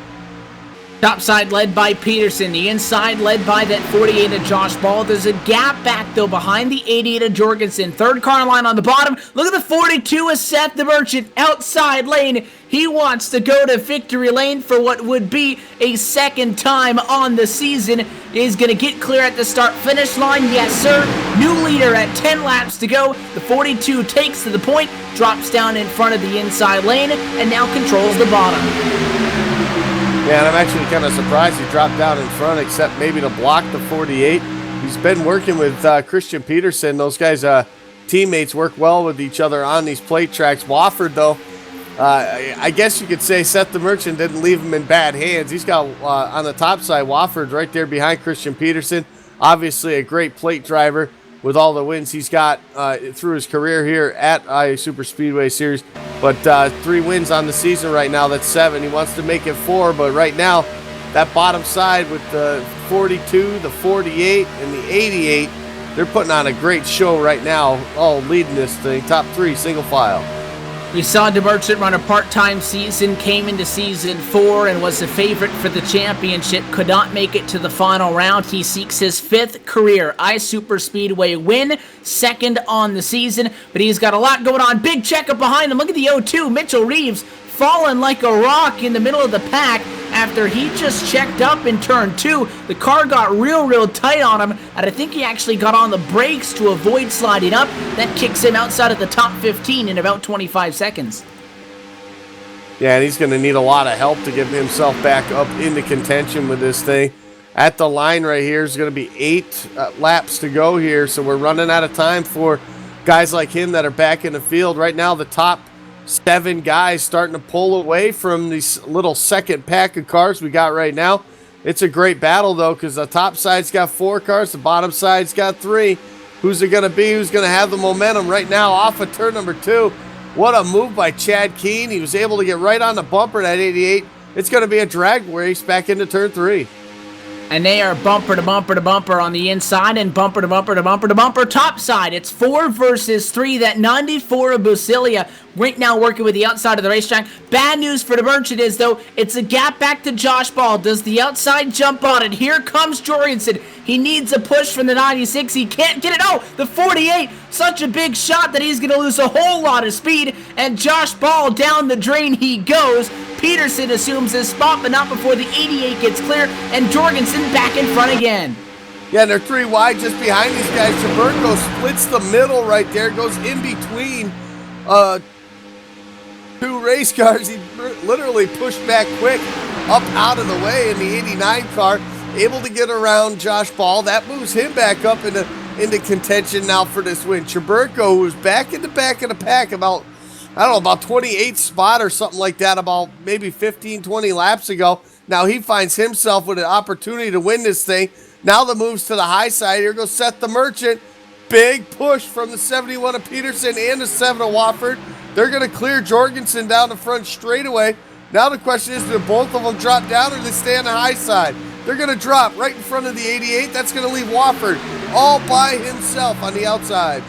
Top side led by Peterson. The inside led by that 48 of Josh Ball. There's a gap back, though, behind the 88 of Jorgensen. Third car line on the bottom. Look at the 42 of Seth the Merchant. Outside lane. He wants to go to victory lane for what would be a second time on the season. Is going to get clear at the start-finish line. Yes, sir. New leader at 10 laps to go. The 42 takes to the point, drops down in front of the inside lane, and now controls the bottom. Yeah, and I'm actually kind of surprised he dropped down in front, except maybe to block the 48. He's been working with Christian Peterson. Those guys, teammates, work well with each other on these plate tracks. Wofford, though, I guess you could say Seth the Merchant didn't leave him in bad hands. He's got, on the top side, Wofford right there behind Christian Peterson. Obviously a great plate driver with all the wins he's got through his career here at IA Super Speedway Series. But 3 wins on the season right now. That's 7. He wants to make it 4, but right now, that bottom side with the 42, the 48, and the 88, they're putting on a great show right now, all leading this thing. Top 3, single file. We saw DeMerchant run a part-time season, came into season 4, and was the favorite for the championship. Could not make it to the final round. He seeks his 5th career iSuper Speedway win, 2nd on the season, but he's got a lot going on. Big checkup behind him. Look at the 0-2. Mitchell Reeves falling like a rock in the middle of the pack after he just checked up in turn 2. The car got real tight on him, and I think he actually got on the brakes to avoid sliding up. That kicks him outside of the top 15 in about 25 seconds. Yeah, and he's going to need a lot of help to get himself back up into contention with this thing. At the line right here is going to be 8 laps to go here, so we're running out of time for guys like him that are back in the field. Right now, the top 7 guys starting to pull away from these little second pack of cars we got right now. It's a great battle, though, because the top side's got 4 cars, the bottom side's got 3. Who's it going to be? Who's going to have the momentum right now off of turn number 2? What a move by Chad Keene. He was able to get right on the bumper at 88. It's going to be a drag race back into turn 3. And they are bumper to bumper to bumper on the inside and bumper to bumper to bumper to bumper top side. It's 4 versus 3. That 94 of Bucilia right now working with the outside of the racetrack. Bad news for the Merchant is, though, it's a gap back to Josh Ball. Does the outside jump on it? Here comes Jorgensen. He needs a push from the 96. He can't get it. Oh, the 48. Such a big shot that he's going to lose a whole lot of speed. And Josh Ball down the drain he goes. Peterson assumes his spot, but not before the 88 gets clear. And Jorgensen back in front again. Yeah, and they're 3 wide just behind these guys. Chaburko splits the middle right there. Goes in between 2 race cars. He literally pushed back quick up out of the way in the 89 car. Able to get around Josh Ball. That moves him back up into contention now for this win. Chaburko, who's back in the back of the pack about, I don't know, about 28th spot or something like that, about maybe 15, 20 laps ago. Now he finds himself with an opportunity to win this thing. Now the moves to the high side. Here goes Seth the Merchant. Big push from the 71 of Peterson and the 7 of Wofford. They're going to clear Jorgensen down the front straightaway. Now the question is, do both of them drop down or do they stay on the high side? They're going to drop right in front of the 88. That's going to leave Wofford all by himself on the outside.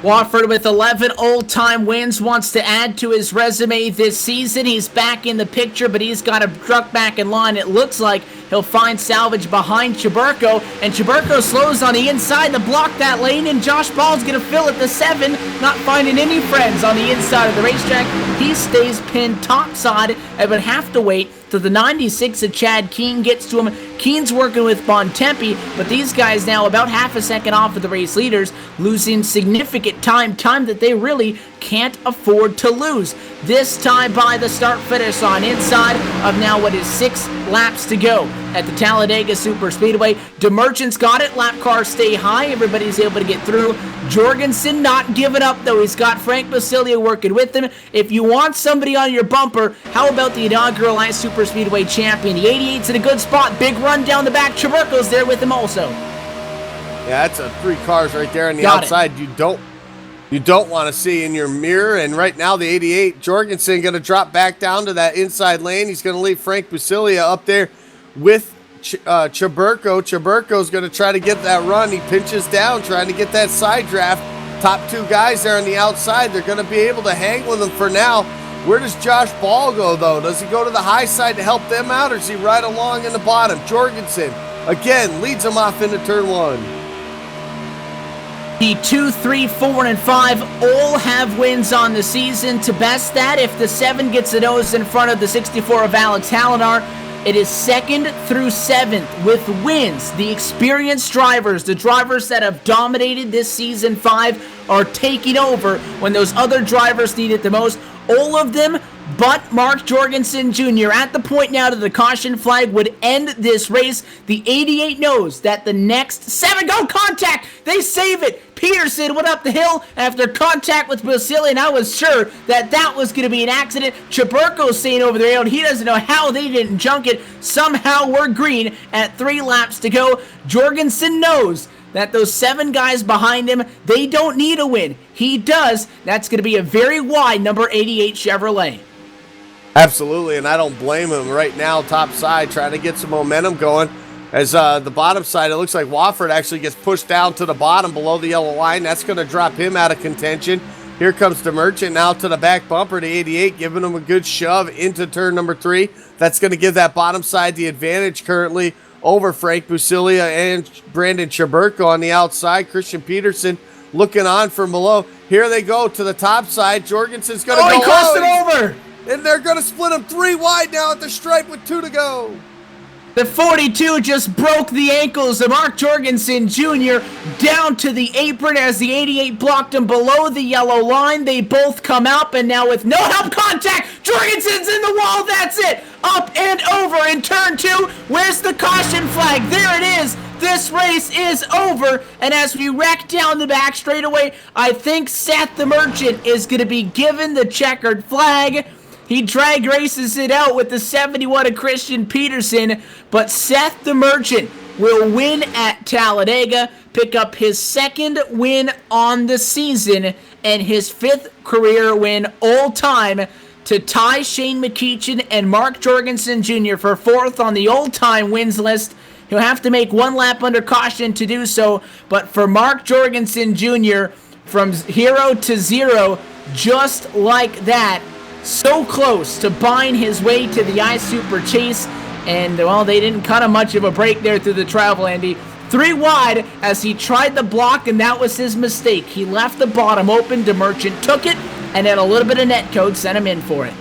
Wofford with 11 old-time wins wants to add to his resume this season. He's back in the picture, but he's got a truck back in line. It looks like he'll find salvage behind Chaburko, and Chaburko slows on the inside to block that lane, and Josh Ball's going to fill at the 7, not finding any friends on the inside of the racetrack. He stays pinned topside and would have to wait till the 96 of Chad Keene gets to him. Keene's working with Bontempi, but these guys now about half a second off of the race leaders, losing significant time that they really can't afford to lose. This time by the start-finish line inside of now what is 6 laps to go at the Talladega Super Speedway. DeMerchant's got it. Lap cars stay high. Everybody's able to get through. Jorgensen not giving up, though. He's got Frank Basilia working with him. If you want somebody on your bumper, how about the inaugural Ice Super Speedway champion? The 88's in a good spot. Big run down the back. Chaburko's there with him also. Yeah, that's 3 cars right there on the outside. You don't want to see in your mirror. And right now, the 88, Jorgensen going to drop back down to that inside lane. He's going to leave Frank Basilia up there with Chaburko. Chaburko's going to try to get that run. He pinches down, trying to get that side draft. Top 2 guys there on the outside. They're going to be able to hang with him for now. Where does Josh Ball go, though? Does he go to the high side to help them out, or does he ride along in the bottom? Jorgensen, again, leads him off into turn 1. The 2, 3, 4, and 5 all have wins on the season. To best that, if the 7 gets a nose in front of the 64 of Alex Hallinar, it is 2nd through 7th with wins. The experienced drivers, the drivers that have dominated this season 5, are taking over when those other drivers need it the most. All of them but Mark Jorgensen Jr. at the point now that the caution flag would end this race. The 88 knows that the next 7 go contact. They save it. Peterson went up the hill after contact with Basilia, and I was sure that was going to be an accident. Chaburko's saying over there, he doesn't know how they didn't junk it. Somehow we're green at 3 laps to go. Jorgensen knows that those 7 guys behind him, they don't need a win. He does. That's going to be a very wide number 88 Chevrolet. Absolutely, and I don't blame him right now, top side, trying to get some momentum going. As the bottom side, it looks like Wofford actually gets pushed down to the bottom below the yellow line. That's going to drop him out of contention. Here comes the Merchant now to the back bumper, the 88, giving him a good shove into turn number 3. That's going to give that bottom side the advantage currently over Frank Basilia and Brandon Chaburko on the outside. Christian Peterson looking on from below. Here they go to the top side. Jorgensen's going to go. He crossed it over. And they're going to split him 3 wide now at the stripe with 2 to go. The 42 just broke the ankles of Mark Jorgensen Jr. down to the apron as the 88 blocked him below the yellow line. They both come out, and now with no help contact, Jorgensen's in the wall. That's it. Up and over in turn 2. Where's the caution flag? There it is. This race is over, and as we wreck down the back straightaway, I think Seth the Merchant is going to be given the checkered flag. He drag races it out with the 71 of Christian Peterson, but Seth the Merchant will win at Talladega, pick up his 2nd win on the season, and his 5th career win all time to tie Shane McEachin and Mark Jorgensen Jr. for 4th on the all-time wins list. He'll have to make 1 lap under caution to do so, but for Mark Jorgensen Jr., from hero to zero, just like that, so close to buying his way to the iSuper Chase, and, well, they didn't cut him much of a break there through the travel, Andy. 3 wide as he tried the block, and that was his mistake. He left the bottom open. DeMerchant took it, and then a little bit of net code sent him in for it.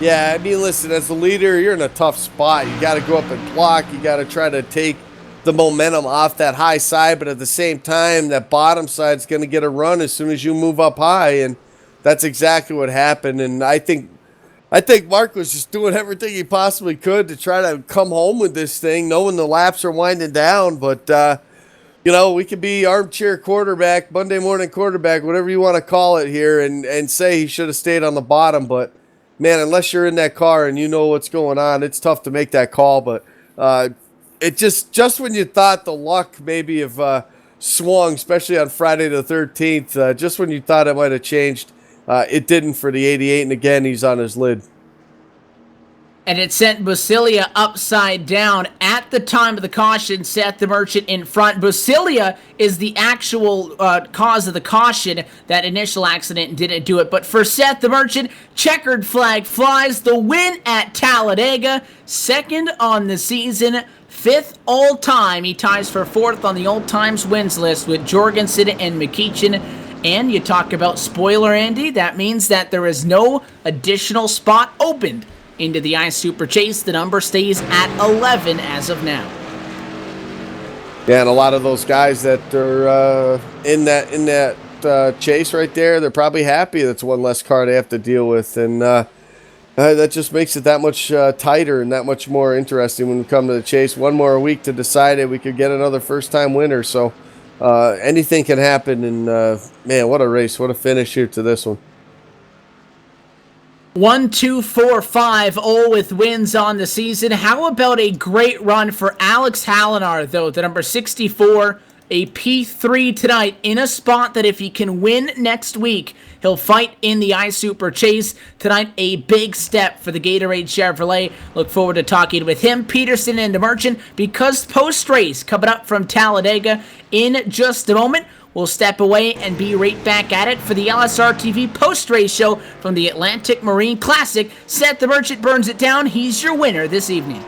Yeah, I mean, listen, as the leader, you're in a tough spot. You got to go up and block. You got to try to take the momentum off that high side, but at the same time, that bottom side's going to get a run as soon as you move up high, and that's exactly what happened. And I think Mark was just doing everything he possibly could to try to come home with this thing, knowing the laps are winding down. But, we could be armchair quarterback, Monday morning quarterback, whatever you want to call it here, and say he should have stayed on the bottom. But, man, unless you're in that car and you know what's going on, it's tough to make that call. But it just when you thought the luck maybe have swung, especially on Friday the 13th, just when you thought it might have changed, it didn't for the 88, and again, he's on his lid. And it sent Busilia upside down at the time of the caution. Seth DeMerchant in front. Busilia is the actual cause of the caution. That initial accident didn't do it. But for Seth DeMerchant, checkered flag flies. The win at Talladega. 2nd on the season. 5th all-time. He ties for 4th on the all-times wins list with Jorgensen and McEachin. And you talk about spoiler, Andy. That means that there is no additional spot opened into the iSuper Chase. The number stays at 11 as of now. Yeah, and a lot of those guys that are in that chase right there, they're probably happy that's one less car they have to deal with, and that just makes it that much tighter and that much more interesting when we come to the chase. One more week to decide it. We could get another first-time winner, so anything can happen, and man, what a race. What a finish here to this one. 1, 2, 4, 5, all with wins on the season. How about a great run for Alex Hallinar, though? The number 64, a P3 tonight in a spot that if he can win next week, he'll fight in the iSuper Chase. Tonight, a big step for the Gatorade Chevrolet. Look forward to talking with him, Peterson, and DeMerchant, because post-race coming up from Talladega in just a moment. We'll step away and be right back at it for the LSRTV post-race show from the Atlantic Marine Classic. Seth DeMerchant burns it down. He's your winner this evening.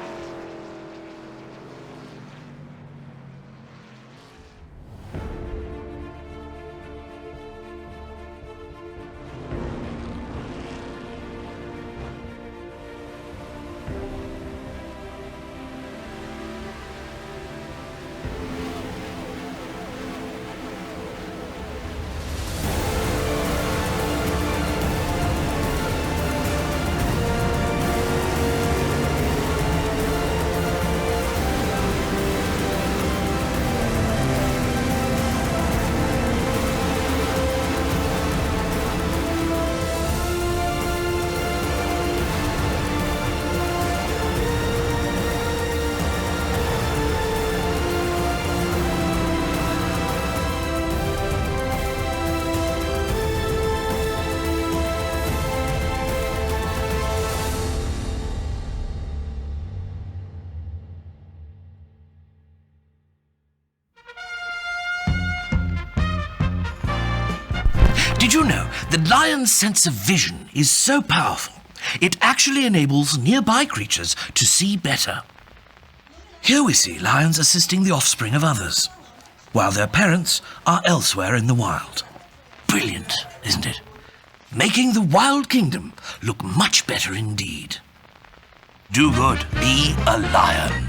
Did you know the lion's sense of vision is so powerful, it actually enables nearby creatures to see better? Here we see lions assisting the offspring of others, while their parents are elsewhere in the wild. Brilliant, isn't it? Making the wild kingdom look much better indeed. Do good, be a lion.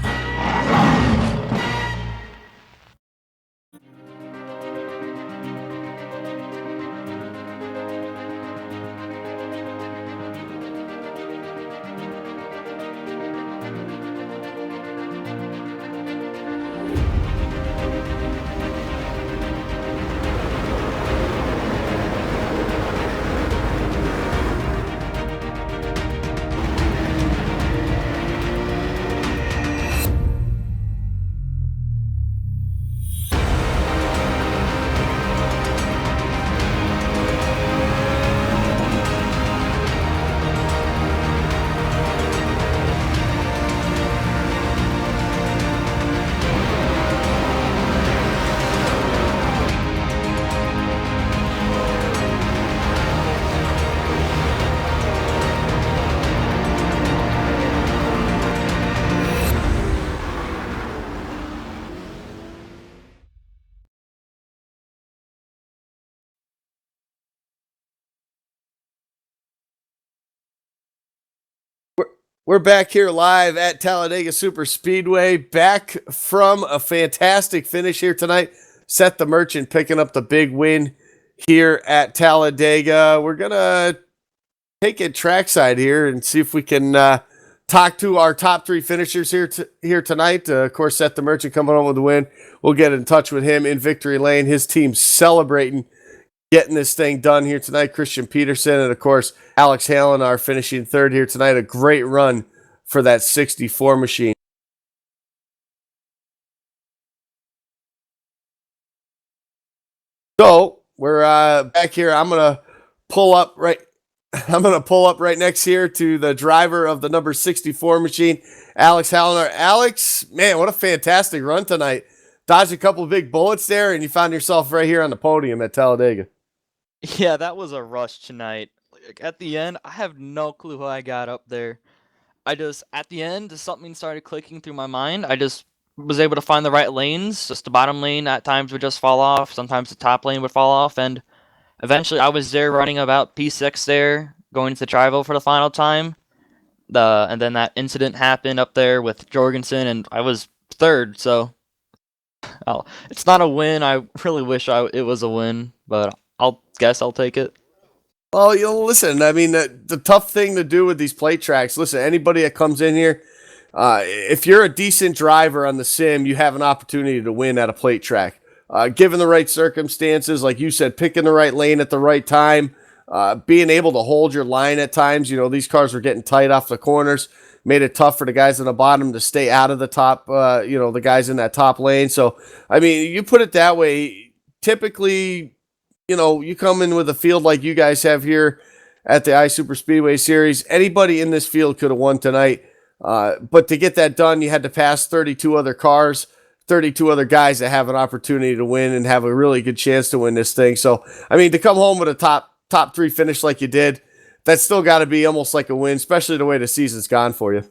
We're back here live at Talladega Super Speedway, back from a fantastic finish here tonight. Seth the Merchant picking up the big win here at Talladega. We're going to take it trackside here and see if we can talk to our top three finishers here tonight. Of course, Seth the Merchant coming home with the win. We'll get in touch with him in victory lane. His team celebrating getting this thing done here tonight. Christian Peterson and, of course, Alex Halen are finishing third here tonight. A great run for that 64 machine. So we're back here. I'm gonna pull up right next here to the driver of the number 64 machine, Alex Halen. Alex, man, what a fantastic run tonight. Dodged a couple of big bullets there, and you found yourself right here on the podium at Talladega. Yeah, that was a rush tonight. Like, at the end, I have no clue how I got up there. At the end, something started clicking through my mind. I just was able to find the right lanes. Just the bottom lane at times would just fall off. Sometimes the top lane would fall off. And eventually I was there running about P6 there, going to Triville for the final time. And then that incident happened up there with Jorgensen, and I was third. So it's not a win. I really wish it was a win, but I'll take it. Well, listen, I mean, the tough thing to do with these plate tracks, listen, anybody that comes in here, if you're a decent driver on the sim, you have an opportunity to win at a plate track. Given the right circumstances, like you said, picking the right lane at the right time, being able to hold your line at times. These cars were getting tight off the corners, made it tough for the guys on the bottom to stay out of the top, the guys in that top lane. So, I mean, you put it that way, typically, you come in with a field like you guys have here at the iSuper Speedway Series. Anybody in this field could have won tonight. But to get that done, you had to pass 32 other cars, 32 other guys that have an opportunity to win and have a really good chance to win this thing. So, I mean, to come home with a top three finish like you did, that's still got to be almost like a win, especially the way the season's gone for you.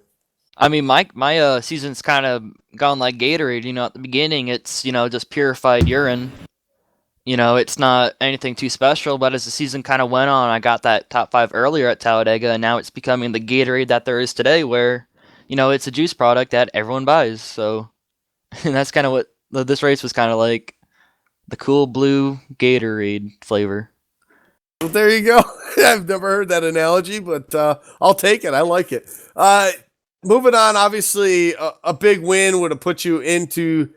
I mean, my season's kind of gone like Gatorade. At the beginning, it's, just purified urine. It's not anything too special, but as the season kind of went on, I got that top 5 earlier at Talladega, and now it's becoming the Gatorade that there is today, where, it's a juice product that everyone buys. So, and that's kind of what this race was kind of like, the cool blue Gatorade flavor. Well, there you go. I've never heard that analogy, but I'll take it. I like it. Moving on, obviously, a big win would have put you into...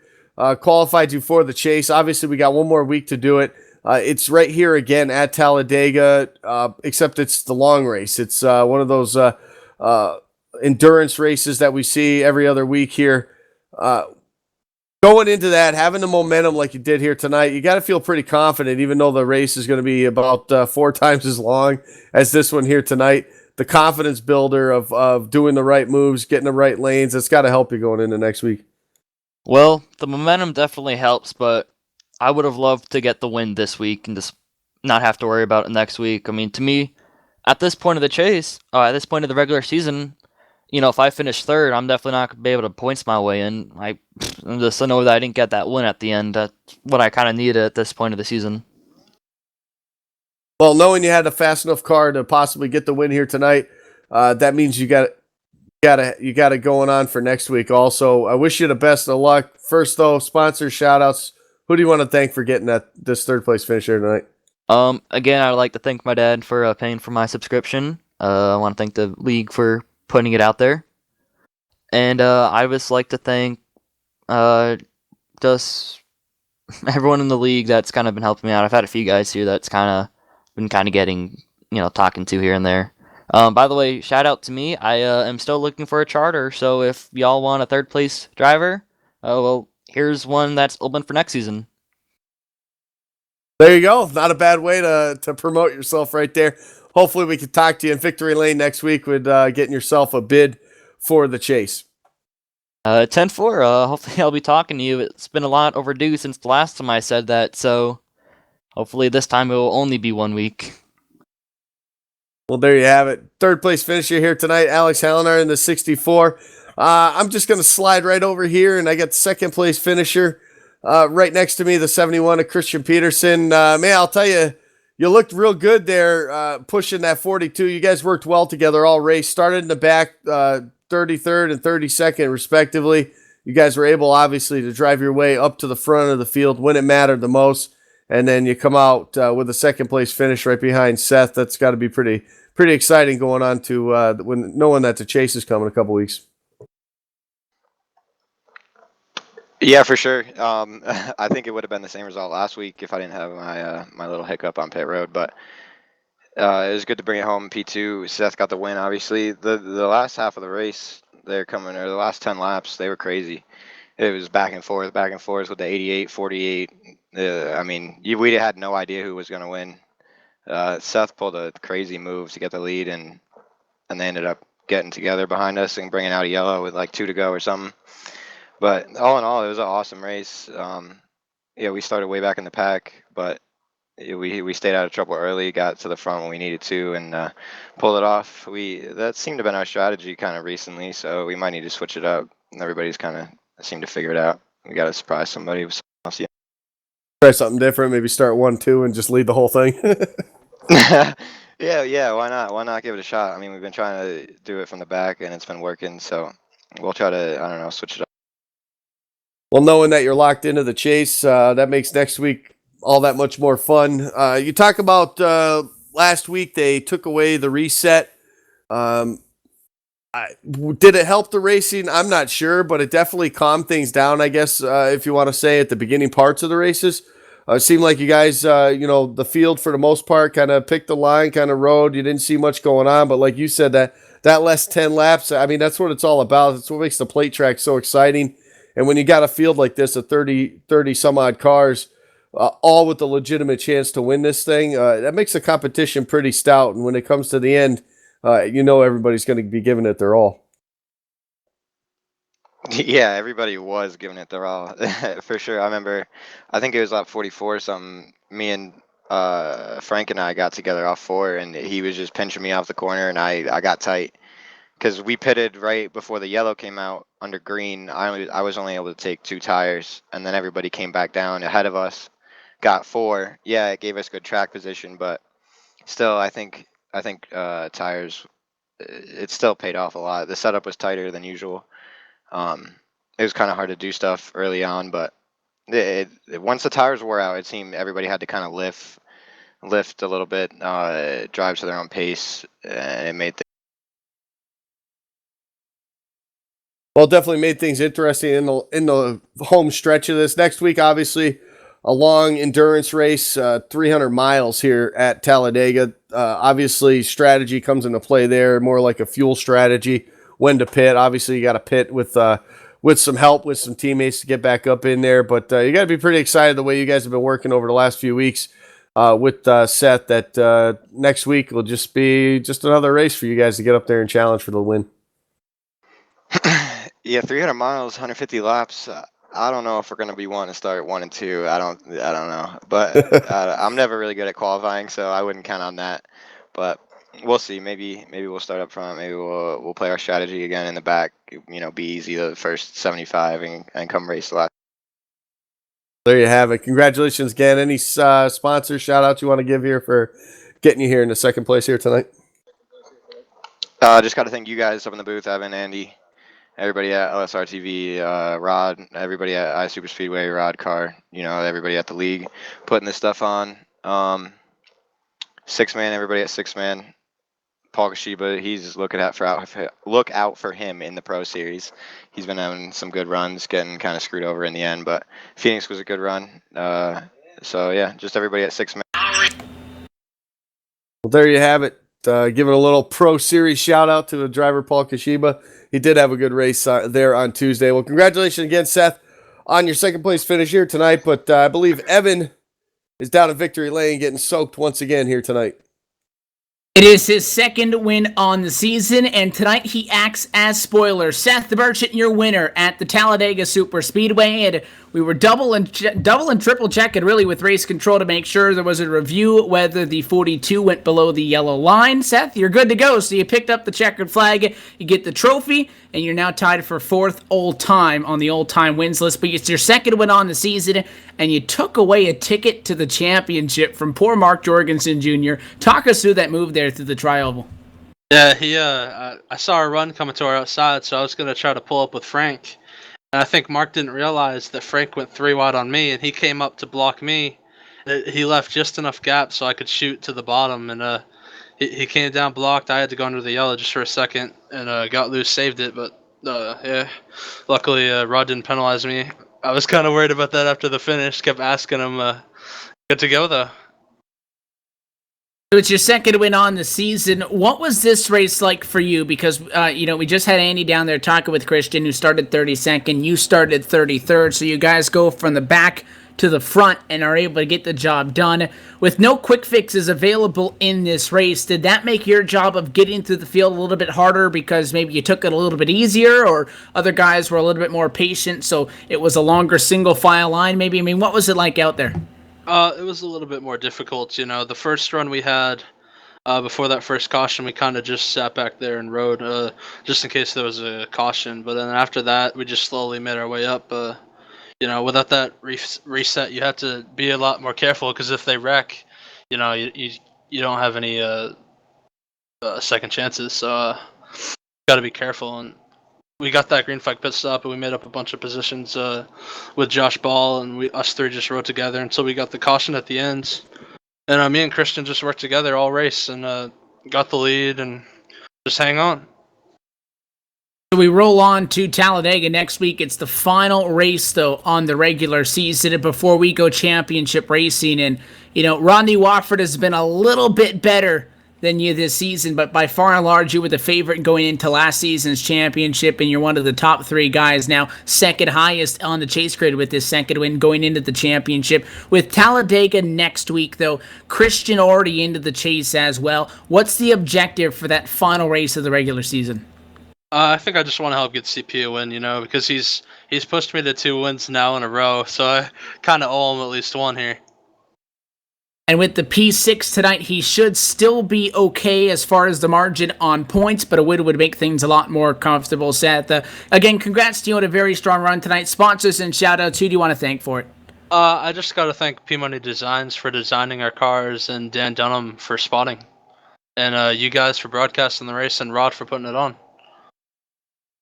qualified you for the chase. Obviously, we got one more week to do it. It's right here again at Talladega, except it's the long race. It's one of those endurance races that we see every other week here. Going into that, having the momentum like you did here tonight, you got to feel pretty confident, even though the race is going to be about 4 times as long as this one here tonight. The confidence builder of doing the right moves, getting the right lanes, it's got to help you going into next week. Well, the momentum definitely helps, but I would have loved to get the win this week and just not have to worry about it next week. I mean, to me, at this point of the chase, at this point of the regular season, if I finish third, I'm definitely not going to be able to points my way in. I'm just know that I didn't get that win at the end. That's what I kind of needed at this point of the season. Well, knowing you had a fast enough car to possibly get the win here tonight, that means you got it going on for next week also. I wish you the best of luck. First, though, sponsor shout-outs. Who do you want to thank for getting this third-place finish here tonight? Again, I'd like to thank my dad for paying for my subscription. I want to thank the league for putting it out there. And I just like to thank just everyone in the league that's kind of been helping me out. I've had a few guys here that's kind of been getting, talking to here and there. By the way, shout out to me. I am still looking for a charter, so if y'all want a third place driver, well, here's one that's open for next season. There you go. Not a bad way to promote yourself right there. Hopefully we can talk to you in victory lane next week with getting yourself a bid for the chase. 10-4, hopefully I'll be talking to you. It's been a lot overdue since the last time I said that, so hopefully this time it will only be 1 week. Well, there you have it. Third place finisher here tonight, Alex Halenar in the 64. I'm just going to slide right over here, and I got second place finisher right next to me, the 71 of Christian Peterson. Man, I'll tell you, you looked real good there, pushing that 42. You guys worked well together all race. Started in the back, 33rd and 32nd, respectively. You guys were able, obviously, to drive your way up to the front of the field when it mattered the most. And then you come out with a second-place finish right behind Seth. That's got to be pretty exciting going on to when knowing that the chase is coming in a couple weeks. Yeah, for sure. I think it would have been the same result last week if I didn't have my little hiccup on pit road, but it was good to bring it home. P2, Seth got the win. Obviously, the last half of the race, the last 10 laps, they were crazy. It was back and forth with the 88, 48. I mean, we had no idea who was going to win. Seth pulled a crazy move to get the lead, and they ended up getting together behind us and bringing out a yellow with like 2 to go or something. But all in all, it was an awesome race. We started way back in the pack, but we stayed out of trouble early, got to the front when we needed to, and pulled it off. That seemed to have been our strategy kind of recently, so we might need to switch it up. Everybody's kind of seemed to figure it out. We got to surprise somebody with something else. Try something different, maybe start 1-2 and just lead the whole thing. Yeah, why not? Why not give it a shot? I mean, we've been trying to do it from the back, and it's been working, so we'll try to, I don't know, switch it up. Well, knowing that you're locked into the chase, that makes next week all that much more fun. You talk about last week they took away the reset. Did it help the racing? I'm not sure, but it definitely calmed things down, I guess, if you want to say, at the beginning parts of the races. It seemed like you guys, the field for the most part kind of picked the line, kind of rode. You didn't see much going on, but like you said, that last 10 laps, I mean, that's what it's all about. That's what makes the plate track so exciting. And when you got a field like this of 30 some odd cars, all with a legitimate chance to win this thing, that makes the competition pretty stout. And when it comes to the end, everybody's going to be giving it their all. Yeah, everybody was giving it their all, for sure. I think it was lap 44 or something. Me and Frank and I got together off 4, and he was just pinching me off the corner, and I got tight. Because we pitted right before the yellow came out under green. I was only able to take 2 tires, and then everybody came back down ahead of us, got 4. Yeah, it gave us good track position, but still, I think tires, it still paid off a lot. The setup was tighter than usual. It was kind of hard to do stuff early on, but once the tires wore out, it seemed everybody had to kind of lift a little bit, drive to their own pace, and it made things. Well, definitely made things interesting in the home stretch of this. Next week, obviously, a long endurance race, 300 miles here at Talladega. Obviously, strategy comes into play there, more like a fuel strategy. When to pit. Obviously, you got to pit with some help with some teammates to get back up in there. But you got to be pretty excited the way you guys have been working over the last few weeks with Seth. That next week will just be another race for you guys to get up there and challenge for the win. Yeah, 300 miles, 150 laps. I don't know if we're going to be wanting to start 1 and 2. I don't know. But I'm never really good at qualifying, so I wouldn't count on that. But we'll see. Maybe we'll start up front. Maybe we'll play our strategy again in the back. Be easy the first 75 and come race the last. There you have it. Congratulations again. Any sponsor shout outs you want to give here for getting you here in the second place here tonight? Just got to thank you guys up in the booth, Evan, Andy, everybody at LSRTV, Rod, everybody at iSuperspeedway, Rod Car, everybody at the league putting this stuff on. 6-man, everybody at 6-man. Paul Kashiba, he's look out for him in the Pro Series. He's been having some good runs, getting kind of screwed over in the end, but Phoenix was a good run. So yeah, just everybody at 6-man. Well, there you have it. Giving a little Pro Series shout out to the driver Paul Kashiba. He did have a good race there on Tuesday. Well, congratulations again, Seth, on your second place finish here tonight. But I believe Evan is down at Victory Lane getting soaked once again here tonight. It is his second win on the season, and tonight he acts as spoiler. Seth the Merchant, your winner at the Talladega Super Speedway, and we were double and triple checking really with race control to make sure there was a review whether the 42 went below the yellow line. Seth, you're good to go. So you picked up the checkered flag, you get the trophy, and you're now tied for 4th all-time on the all-time wins list. But it's your second win on the season, and you took away a ticket to the championship from poor Mark Jorgensen Jr. Talk us through that move there through the tri-oval. Yeah, I saw a run coming to our outside, so I was going to try to pull up with Frank. And I think Mark didn't realize that Frank went 3 wide on me, and he came up to block me. He left just enough gap so I could shoot to the bottom, and he came down blocked. I had to go under the yellow just for a second, and got loose, saved it. But yeah, luckily Rod didn't penalize me. I was kind of worried about that after the finish. Kept asking him, good to go though. So it's your second win on the season. What was this race like for you? Because, we just had Andy down there talking with Christian, who started 32nd. You started 33rd. So you guys go from the back to the front and are able to get the job done. With no quick fixes available in this race, did that make your job of getting through the field a little bit harder because maybe you took it a little bit easier, or other guys were a little bit more patient, so it was a longer single file line maybe? I mean, what was it like out there? It was a little bit more difficult, The first run we had before that first caution, we kind of just sat back there and rode just in case there was a caution. But then after that, we just slowly made our way up. Without that reset, you have to be a lot more careful because if they wreck, you don't have any second chances. So got to be careful. And we got that green flag pit stop, and we made up a bunch of positions with Josh Ball, and us three just rode together until we got the caution at the end. And me and Christian just worked together all race and got the lead and just hang on. So we roll on to Talladega next week. It's the final race, though, on the regular season before we go championship racing. And, Rodney Wofford has been a little bit better than you this season, but by far and large, you were the favorite going into last season's championship, and you're one of the top 3 guys now, second highest on the chase grid with this second win going into the championship. With Talladega next week, though, Christian already into the chase as well. What's the objective for that final race of the regular season? I think I just want to help get CP a win, because he's pushed me to 2 wins now in a row, so I kind of owe him at least 1 here. And with the P6 tonight, he should still be okay as far as the margin on points, but a win would make things a lot more comfortable. Seth, again, congrats to you on a very strong run tonight. Sponsors and shout-outs, who do you want to thank for it? I just got to thank P-Money Designs for designing our cars, and Dan Dunham for spotting. And you guys for broadcasting the race, and Rod for putting it on.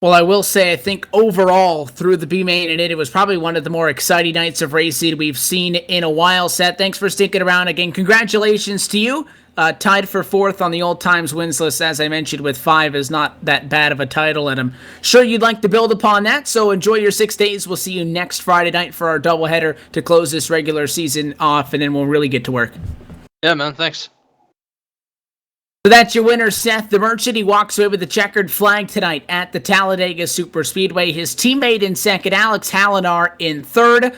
Well, I will say, I think overall, through the B-Main and it was probably one of the more exciting nights of racing we've seen in a while. Seth, thanks for sticking around. Again, congratulations to you. Tied for 4th on the old times wins list, as I mentioned, with 5 is not that bad of a title, and I'm sure you'd like to build upon that, so enjoy your 6 days. We'll see you next Friday night for our doubleheader to close this regular season off, and then we'll really get to work. Yeah, man, thanks. So that's your winner, Seth the Merchant. He walks away with the checkered flag tonight at the Talladega Super Speedway. His teammate in second, Alex Hallinar, in third.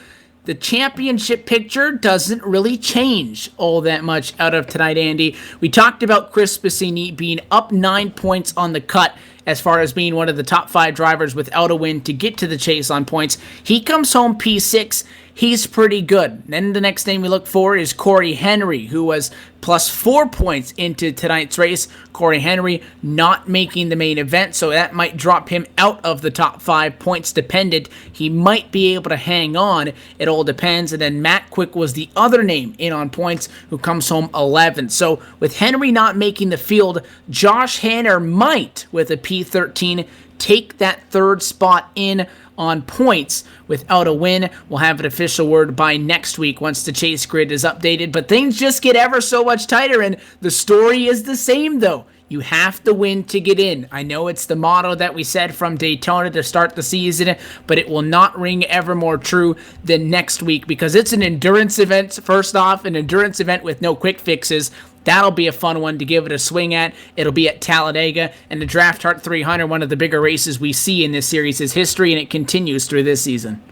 The championship picture doesn't really change all that much out of tonight, Andy. We talked about Chris Bassini being up 9 points on the cut as far as being one of the top 5 drivers without a win to get to the chase on points. He comes home P6. He's pretty good. Then the next name we look for is Corey Henry, who was plus 4 points into tonight's race. Corey Henry not making the main event, so that might drop him out of the top 5 points dependent. He might be able to hang on. It all depends. And then Matt Quick was the other name in on points who comes home 11th. So with Henry not making the field, Josh Hanner might, with a P13, take that 3rd spot in on points without a win. We'll have an official word by next week once the chase grid is updated, but things just get ever so much tighter, and the story is the same, though. You have to win to get in. I know it's the motto that we said from Daytona to start the season, but it will not ring ever more true than next week because it's an endurance event. First off, an endurance event with no quick fixes. That'll be a fun one to give it a swing at. It'll be at Talladega, and the Draft Heart 300, one of the bigger races we see in this series' history, and it continues through this season.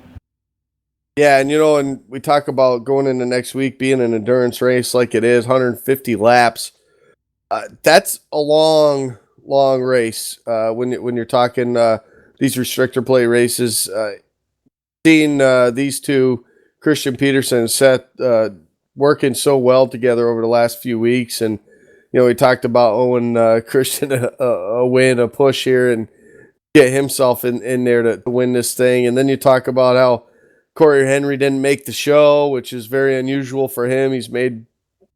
Yeah, and we talk about going into next week being an endurance race like it is, 150 laps. That's a long race when you're talking these restrictor plate races. Seeing these two, Christian Peterson and Seth, working so well together over the last few weeks, and we talked about owing Christian a win, a push here, and get himself in there to win this thing. And then you talk about how Corey Henry didn't make the show, which is very unusual for him. He's made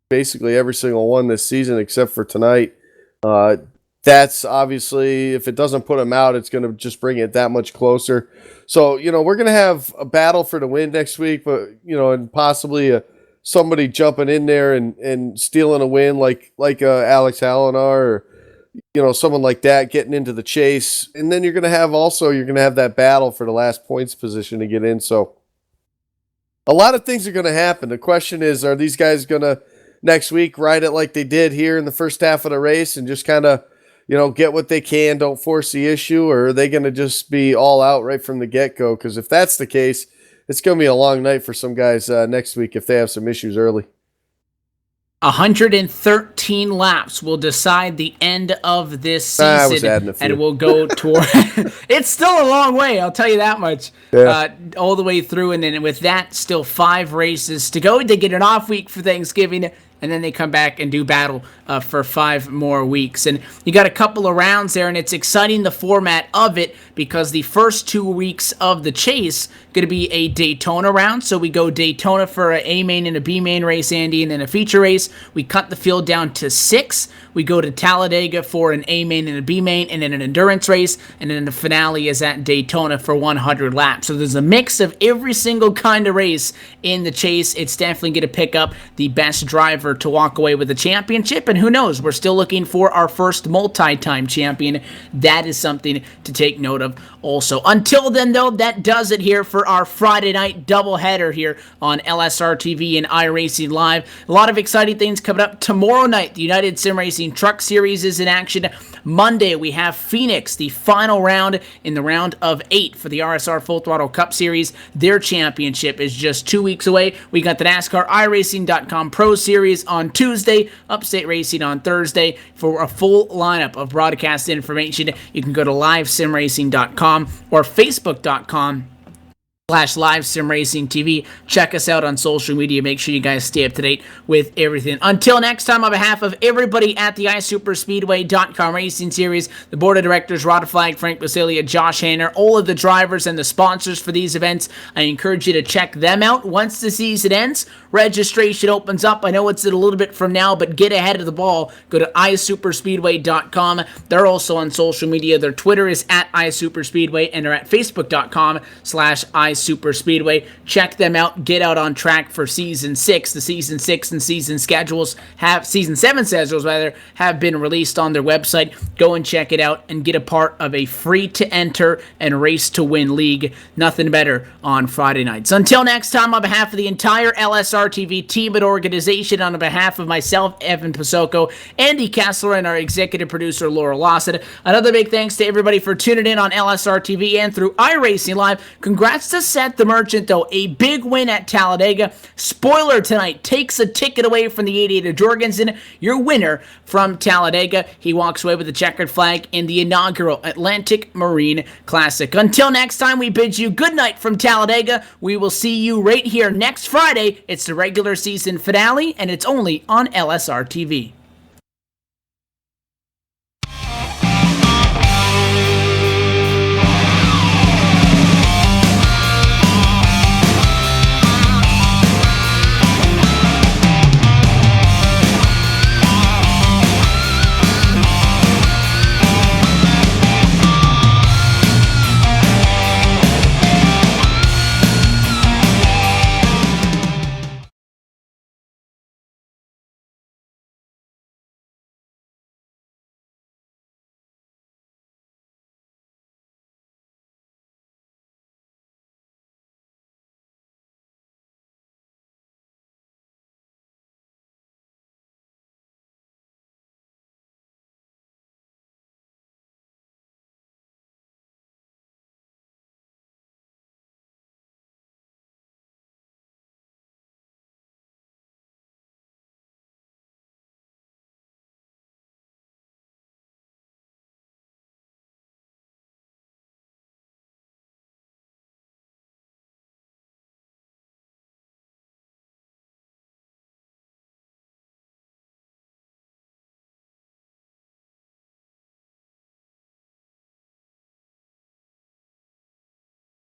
basically every single one this season except for tonight. That's obviously, if it doesn't put him out, it's going to just bring it that much closer. So, we're going to have a battle for the win next week, but, and possibly somebody jumping in there and stealing a win like Alex Hallinar or, someone like that getting into the chase. And then you're going to have that battle for the last points position to get in. So a lot of things are going to happen. The question is, are these guys going to next week ride it like they did here in the first half of the race and just kind of, get what they can, don't force the issue, or are they going to just be all out right from the get-go? Because if that's the case, it's going to be a long night for some guys next week if they have some issues early. 113 laps will decide the end of this season, and we'll go toward. It's still a long way, I'll tell you that much. Yeah. All the way through, and then with that, still 5 races to go. They get an off week for Thanksgiving, and then they come back and do battle for 5 more weeks. And you got a couple of rounds there, and it's exciting, the format of it, because the first 2 weeks of the chase going to be a Daytona round. So we go Daytona for an A main and a B main race, Andy, and then a feature race. We cut the field down to 6. We go to Talladega for an A main and a B main, and then an endurance race, and then the finale is at Daytona for 100 laps. So there's a mix of every single kind of race in the chase. It's definitely going to pick up the best driver to walk away with the championship, and who knows, we're still looking for our first multi-time champion. That is something to take note of also. Until then, though, that does it here for our Friday night doubleheader here on LSRTV and iRacing Live. A lot of exciting things coming up tomorrow night. The United Sim Racing Truck Series is in action. Monday, we have Phoenix, the final round in the round of 8 for the RSR Full Throttle Cup Series. Their championship is just 2 weeks away. We got the NASCAR iRacing.com Pro Series on Tuesday, Upstate Racing on Thursday. For a full lineup of broadcast information, you can go to livesimracing.com or facebook.com/LiveSimRacingTV. Check us out on social media. Make sure you guys stay up to date with everything. Until next time, on behalf of everybody at the iSuperspeedway.com Racing Series, the board of directors, Rod Flag, Frank Basilia, Josh Hanner, all of the drivers and the sponsors for these events, I encourage you to check them out once the season ends. Registration opens up. I know it's a little bit from now, but get ahead of the ball. Go to iSuperspeedway.com. They're also on social media. Their Twitter is at iSuperspeedway, and they're at facebook.com/iSuperspeedway. Check them out. Get out on track for season 6. The season 6 and season 7 schedules have been released on their website. Go and check it out and get a part of a free to enter and race to win league. Nothing better on Friday nights. Until next time, on behalf of the entire LSRTV team and organization, on behalf of myself, Evan Pasocco, Andy Kessler, and our executive producer, Laura Lawson, another big thanks to everybody for tuning in on LSRTV and through iRacing Live. Congrats to Seth the Merchant, though. A big win at Talladega. Spoiler tonight, takes a ticket away from the 88 of Jorgensen. Your winner from Talladega. He walks away with the checkered flag in the inaugural Atlantic Marine Classic. Until next time, we bid you good night from Talladega. We will see you right here next Friday. It's the regular season finale, and it's only on LSRTV.